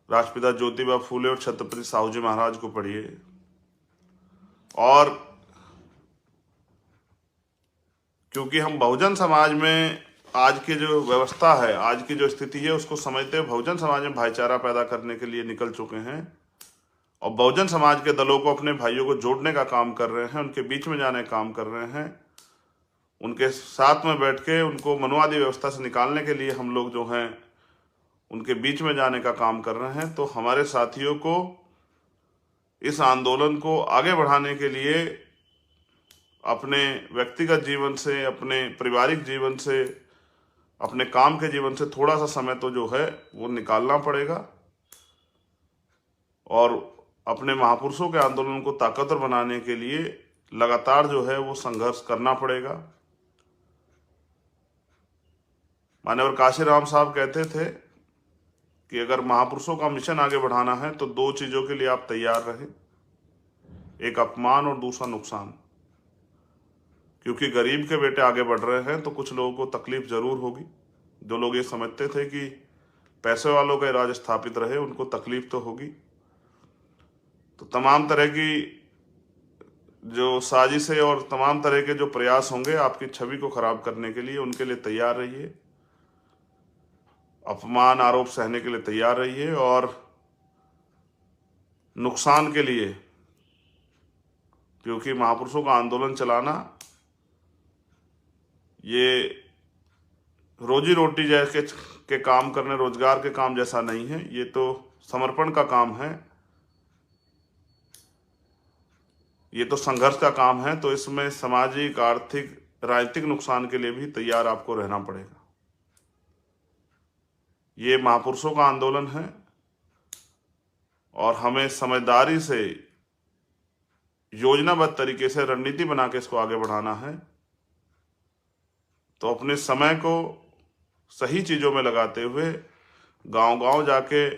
राष्ट्रपिता ज्योतिबा फूले और छत्रपति साहू जी महाराज को पढ़िए। और क्योंकि हम बहुजन समाज में आज की जो व्यवस्था है, आज की जो स्थिति है, उसको समझते हुए बहुजन समाज में भाईचारा पैदा करने के लिए निकल चुके हैं और बहुजन समाज के दलों को अपने भाइयों को जोड़ने का काम कर रहे हैं, उनके बीच में जाने का काम कर रहे हैं, उनके साथ में बैठ के उनको मनुवादी व्यवस्था से निकालने के लिए हम लोग जो हैं उनके बीच में जाने का काम कर रहे हैं। तो हमारे साथियों को इस आंदोलन को आगे बढ़ाने के लिए अपने व्यक्तिगत जीवन से, अपने पारिवारिक जीवन से, अपने काम के जीवन से थोड़ा सा समय तो जो है वो निकालना पड़ेगा और अपने महापुरुषों के आंदोलन को ताकतवर बनाने के लिए लगातार जो है वो संघर्ष करना पड़ेगा। मान्यवर काशीराम साहब कहते थे कि अगर महापुरुषों का मिशन आगे बढ़ाना है तो दो चीजों के लिए आप तैयार रहें, एक अपमान और दूसरा नुकसान। क्योंकि गरीब के बेटे आगे बढ़ रहे हैं तो कुछ लोगों को तकलीफ जरूर होगी। जो लोग ये समझते थे कि पैसे वालों का राज स्थापित रहे, उनको तकलीफ तो होगी। तो तमाम तरह की जो साजिशें और तमाम तरह के जो प्रयास होंगे आपकी छवि को खराब करने के लिए, उनके लिए तैयार रहिए। अपमान आरोप सहने के लिए तैयार रहिए और नुकसान के लिए, क्योंकि महापुरुषों का आंदोलन चलाना ये रोजी रोटी जैसे के काम करने, रोजगार के काम जैसा नहीं है, ये तो समर्पण का काम है, ये तो संघर्ष का काम है। तो इसमें सामाजिक, आर्थिक, राजनीतिक नुकसान के लिए भी तैयार आपको रहना पड़ेगा। ये महापुरुषों का आंदोलन है और हमें समझदारी से, योजनाबद्ध तरीके से रणनीति बना के इसको आगे बढ़ाना है। तो अपने समय को सही चीजों में लगाते हुए गांव-गांव जाके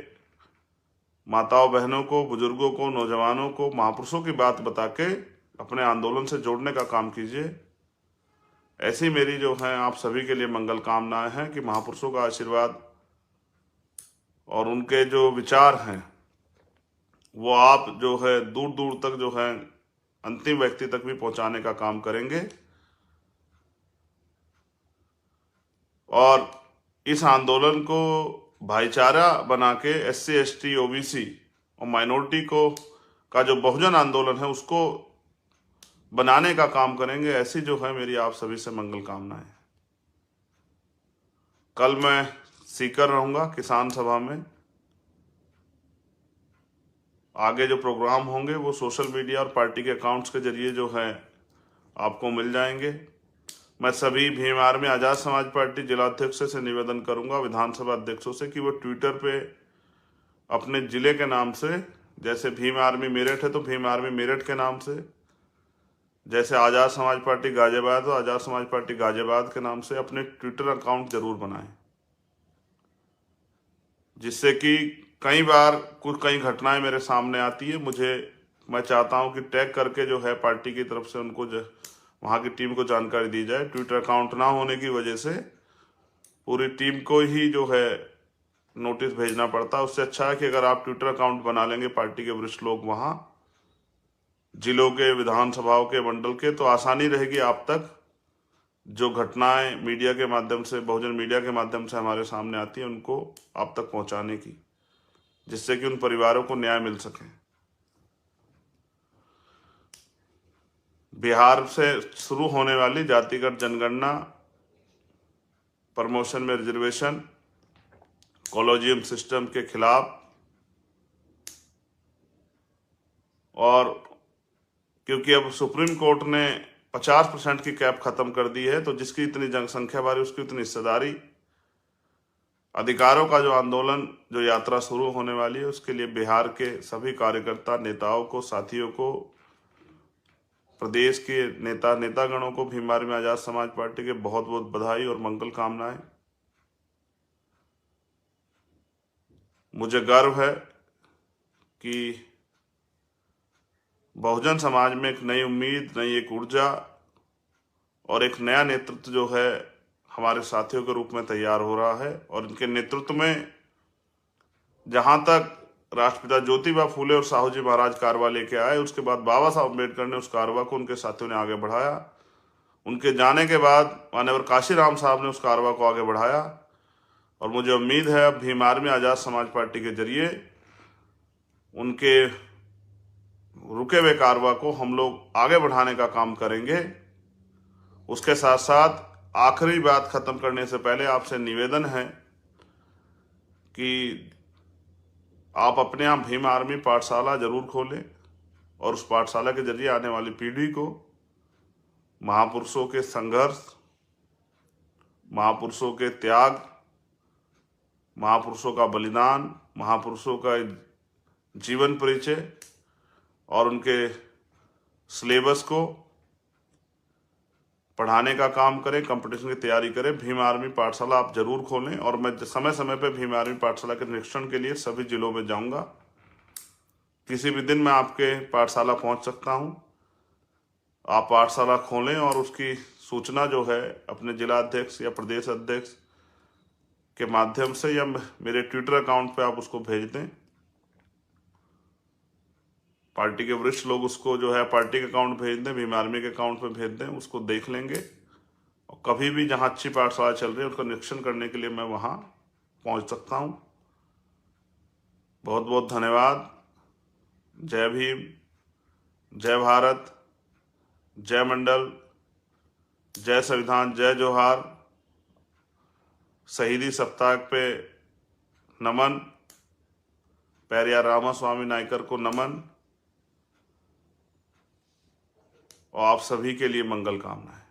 माताओं बहनों को, बुजुर्गों को, नौजवानों को महापुरुषों की बात बता के अपने आंदोलन से जोड़ने का काम कीजिए। ऐसी मेरी जो है आप सभी के लिए मंगल कामनाएं हैं कि महापुरुषों का आशीर्वाद और उनके जो विचार हैं वो आप जो है दूर दूर तक जो है अंतिम व्यक्ति तक भी पहुंचाने का काम करेंगे। और इस आंदोलन को भाईचारा बना के SC, ST, OBC और माइनॉरिटी को का जो बहुजन आंदोलन है उसको बनाने का काम करेंगे। ऐसी जो है मेरी आप सभी से मंगल कामनाएं। कल मैं सीकर रहूंगा किसान सभा में। आगे जो प्रोग्राम होंगे वो सोशल मीडिया और पार्टी के अकाउंट्स के जरिए जो है आपको मिल जाएंगे। मैं सभी भीम आर्मी आज़ाद समाज पार्टी जिलाध्यक्ष से निवेदन करूंगा, विधानसभा अध्यक्षों से, कि वो ट्विटर पे अपने जिले के नाम से, जैसे भीम आर्मी मेरठ है तो भीम आर्मी मेरठ के नाम से, जैसे आज़ाद समाज पार्टी गाजियाबाद तो आज़ाद समाज पार्टी गाजियाबाद के नाम से अपने ट्विटर अकाउंट जरूर बनाएं, जिससे कि कई बार कई घटनाएं मेरे सामने आती है। मैं चाहता हूं कि टैग करके जो है पार्टी की तरफ से उनको वहां की टीम को जानकारी दी जाए। ट्विटर अकाउंट ना होने की वजह से पूरी टीम को ही जो है नोटिस भेजना पड़ता है। उससे अच्छा है कि अगर आप ट्विटर अकाउंट बना लेंगे पार्टी के वरिष्ठ लोग वहां जिलों के, विधानसभाओं के, मंडल के, तो आसानी रहेगी आप तक जो घटनाएं मीडिया के माध्यम से, बहुजन मीडिया के माध्यम से हमारे सामने आती है उनको आप तक पहुंचाने की, जिससे कि उन परिवारों को न्याय मिल सके। बिहार से शुरू होने वाली जातिगत जनगणना, प्रमोशन में रिजर्वेशन, कॉलोजियम सिस्टम के खिलाफ और क्योंकि अब सुप्रीम कोर्ट ने 50% की कैप खत्म कर दी है, तो जिसकी इतनी जनसंख्या बारी उसकी उतनी हिस्सेदारी। अधिकारों का जो आंदोलन, जो यात्रा शुरू होने वाली है, उसके लिए बिहार के सभी कार्यकर्ता, नेताओं को, साथियों को, प्रदेश के नेतागणों को भीम आर्मी आजाद समाज पार्टी के बहुत बहुत बधाई और मंगल कामनाएं। मुझे गर्व है कि बहुजन समाज में एक नई उम्मीद, नई एक ऊर्जा और एक नया नेतृत्व जो है हमारे साथियों के रूप में तैयार हो रहा है। और इनके नेतृत्व में जहां तक राष्ट्रपिता ज्योतिबा फूले और साहू जी महाराज कारवा लेके आए, उसके बाद बाबा साहब अम्बेडकर ने उस कारवा को उनके साथियों ने आगे बढ़ाया। उनके जाने के बाद माननीय काशीराम साहब ने उस कारवा को आगे बढ़ाया। और मुझे उम्मीद है अब भीम आर्मी आजाद समाज पार्टी के जरिए उनके रुके हुए कारवा को हम लोग आगे बढ़ाने का काम करेंगे। उसके साथ साथ आखिरी बात खत्म करने से पहले आपसे निवेदन है कि आप अपने यहाँ भीम आर्मी पाठशाला जरूर खोलें और उस पाठशाला के जरिए आने वाली पीढ़ी को महापुरुषों के संघर्ष, महापुरुषों के त्याग, महापुरुषों का बलिदान, महापुरुषों का जीवन परिचय और उनके सिलेबस को पढ़ाने का काम करें, कंपटीशन की तैयारी करें। भीम आर्मी पाठशाला आप जरूर खोलें और मैं समय समय पर भीम आर्मी पाठशाला के निरीक्षण के लिए सभी जिलों में जाऊंगा। किसी भी दिन मैं आपके पाठशाला पहुंच सकता हूं। आप पाठशाला खोलें और उसकी सूचना जो है अपने जिला अध्यक्ष या प्रदेश अध्यक्ष के माध्यम से या मेरे ट्विटर अकाउंट पे आप उसको भेज दें। पार्टी के वरिष्ठ लोग उसको जो है पार्टी के अकाउंट भेज दें, भीम आर्मी के अकाउंट पे भेज दें, उसको देख लेंगे। और कभी भी जहां अच्छी पाठशाला चल रही है उसका निरीक्षण करने के लिए मैं वहां पहुंच सकता हूं। बहुत बहुत धन्यवाद। जय भीम, जय भारत, जय मंडल, जय संविधान, जय जोहार। शहीदी सप्ताह पे नमन। पेरियार रामास्वामी नायकर को नमन और आप सभी के लिए मंगल कामनाएं।